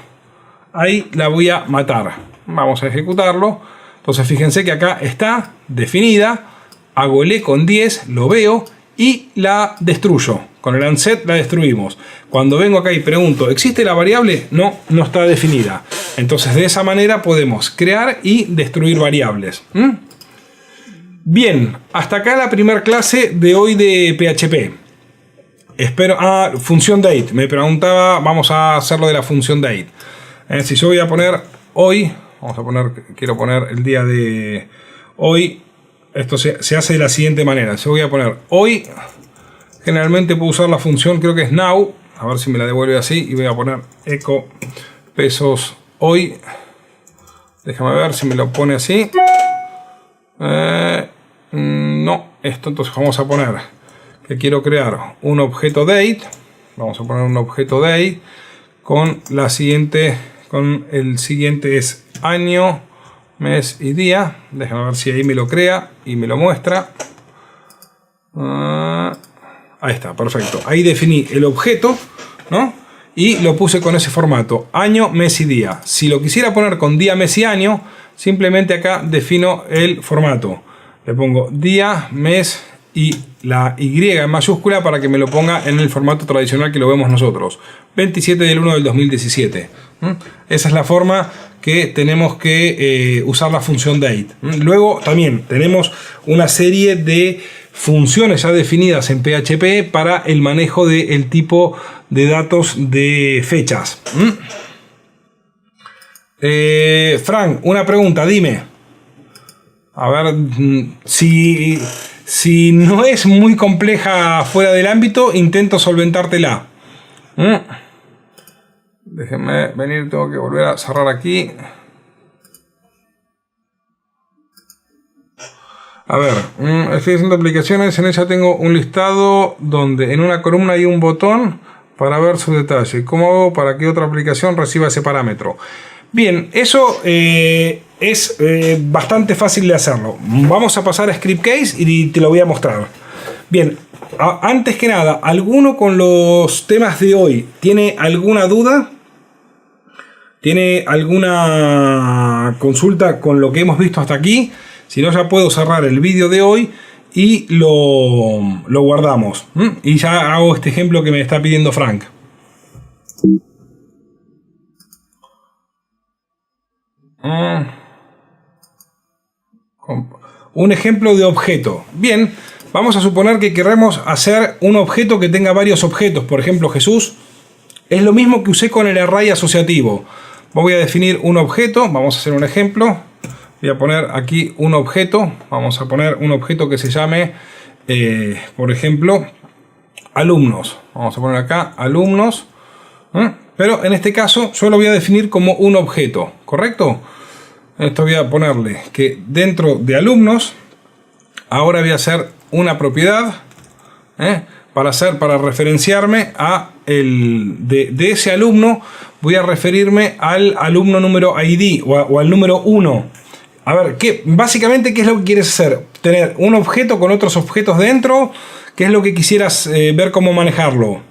[SPEAKER 1] Ahí la voy a matar. Vamos a ejecutarlo. Entonces fíjense que acá está definida, hago el eco en 10, lo veo y la destruyo. Con el unset la destruimos. Cuando vengo acá y pregunto, ¿existe la variable? No, no está definida. Entonces de esa manera podemos crear y destruir variables. Bien, hasta acá la primera clase de hoy de PHP. Espero... función date. Me preguntaba, vamos a hacerlo de la función date. Si yo voy a poner hoy, quiero poner el día de hoy. Esto se hace de la siguiente manera. Yo voy a poner hoy. Generalmente puedo usar la función, creo que es now. A ver si me la devuelve así. Y voy a poner eco pesos hoy. Déjame ver si me lo pone así. esto, entonces vamos a poner que quiero crear un objeto date. Vamos a poner un objeto date con la siguiente, con el siguiente es año, mes y día. Déjame ver si ahí me lo crea y me lo muestra. Ahí está, perfecto. Ahí definí el objeto, ¿no? Y lo puse con ese formato, año, mes y día. Si lo quisiera poner con día, mes y año, simplemente acá defino el formato. Le pongo día, mes y la Y en mayúscula para que me lo ponga en el formato tradicional que lo vemos nosotros. 27 del 1 del 2017. Esa es la forma que tenemos que usar la función date. Luego también tenemos una serie de funciones ya definidas en PHP para el manejo del tipo de datos de fechas. Frank, una pregunta, dime. A ver, si no es muy compleja fuera del ámbito, intento solventártela. Déjenme venir, tengo que volver a cerrar aquí. A ver, estoy haciendo aplicaciones, en ella tengo un listado donde en una columna hay un botón para ver su detalle. ¿Cómo hago para que otra aplicación reciba ese parámetro? Bien, eso es bastante fácil de hacerlo. Vamos a pasar a Script Case y te lo voy a mostrar. Bien, antes que nada, ¿alguno con los temas de hoy tiene alguna duda? ¿Tiene alguna consulta con lo que hemos visto hasta aquí? Si no, ya puedo cerrar el vídeo de hoy y lo guardamos. Y ya hago este ejemplo que me está pidiendo Frank. Un ejemplo de objeto. Bien, vamos a suponer que queremos hacer un objeto que tenga varios objetos. Por ejemplo, Jesús. Es lo mismo que usé con el array asociativo. Voy a definir un objeto. Vamos a hacer un ejemplo. Voy a poner aquí un objeto. Vamos a poner un objeto que se llame, por ejemplo, alumnos. Vamos a poner acá alumnos. Pero en este caso yo lo voy a definir como un objeto, ¿correcto? Esto voy a ponerle que dentro de alumnos, ahora voy a hacer una propiedad para referenciarme a de ese alumno. Voy a referirme al alumno número ID o al número 1. A ver, básicamente, ¿qué es lo que quieres hacer? ¿Tener un objeto con otros objetos dentro? ¿Qué es lo que quisieras ver cómo manejarlo?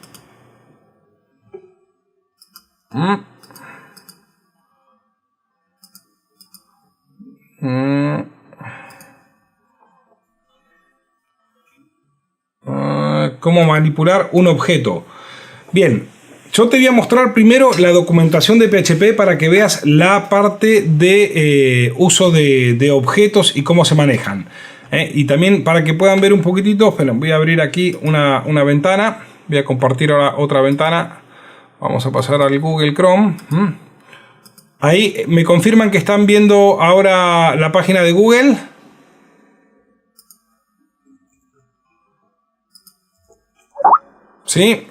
[SPEAKER 1] ¿Cómo manipular un objeto? Bien, yo te voy a mostrar primero la documentación de PHP para que veas la parte de uso de objetos y cómo se manejan. Y también para que puedan ver un poquitito, pero voy a abrir aquí una ventana. Voy a compartir ahora otra ventana. Vamos a pasar al Google Chrome. Ahí me confirman que están viendo ahora la página de Google. ¿Sí?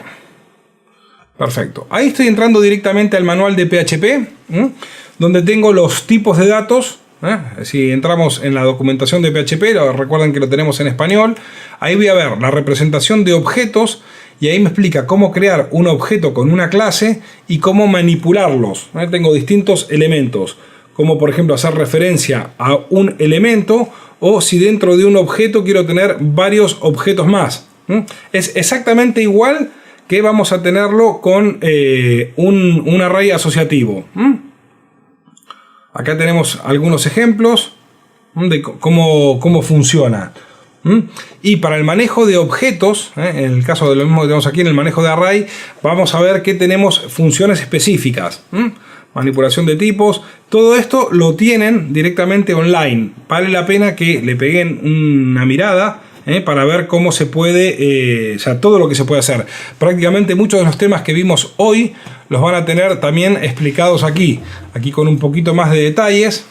[SPEAKER 1] Perfecto. Ahí estoy entrando directamente al manual de PHP, donde tengo los tipos de datos. Si entramos en la documentación de PHP, recuerden que lo tenemos en español. Ahí voy a ver la representación de objetos y ahí me explica cómo crear un objeto con una clase y cómo manipularlos. Tengo distintos elementos, como por ejemplo hacer referencia a un elemento o si dentro de un objeto quiero tener varios objetos más. Es exactamente igual que vamos a tenerlo con un array asociativo. Acá tenemos algunos ejemplos de cómo funciona. Y para el manejo de objetos, en el caso de lo mismo que tenemos aquí en el manejo de array, vamos a ver que tenemos funciones específicas. Manipulación de tipos, todo esto lo tienen directamente online. Vale la pena que le peguen una mirada para ver cómo se puede, todo lo que se puede hacer. Prácticamente muchos de los temas que vimos hoy los van a tener también explicados aquí con un poquito más de detalles,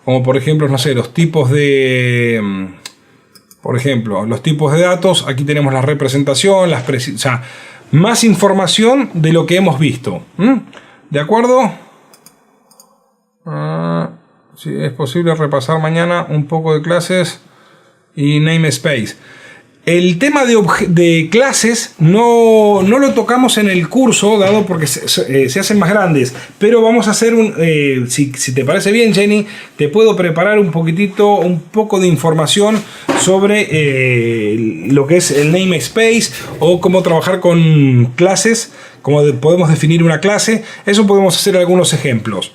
[SPEAKER 1] como por ejemplo, no sé, los tipos de... Por ejemplo, los tipos de datos, aquí tenemos la representación, más información de lo que hemos visto. ¿De acuerdo? Si es posible repasar mañana un poco de clases y namespace. El tema de clases no lo tocamos en el curso, dado porque se hacen más grandes. Pero vamos a hacer si te parece bien, Jenny, te puedo preparar un poco de información sobre lo que es el namespace o cómo trabajar con clases, cómo podemos definir una clase. Eso podemos hacer algunos ejemplos.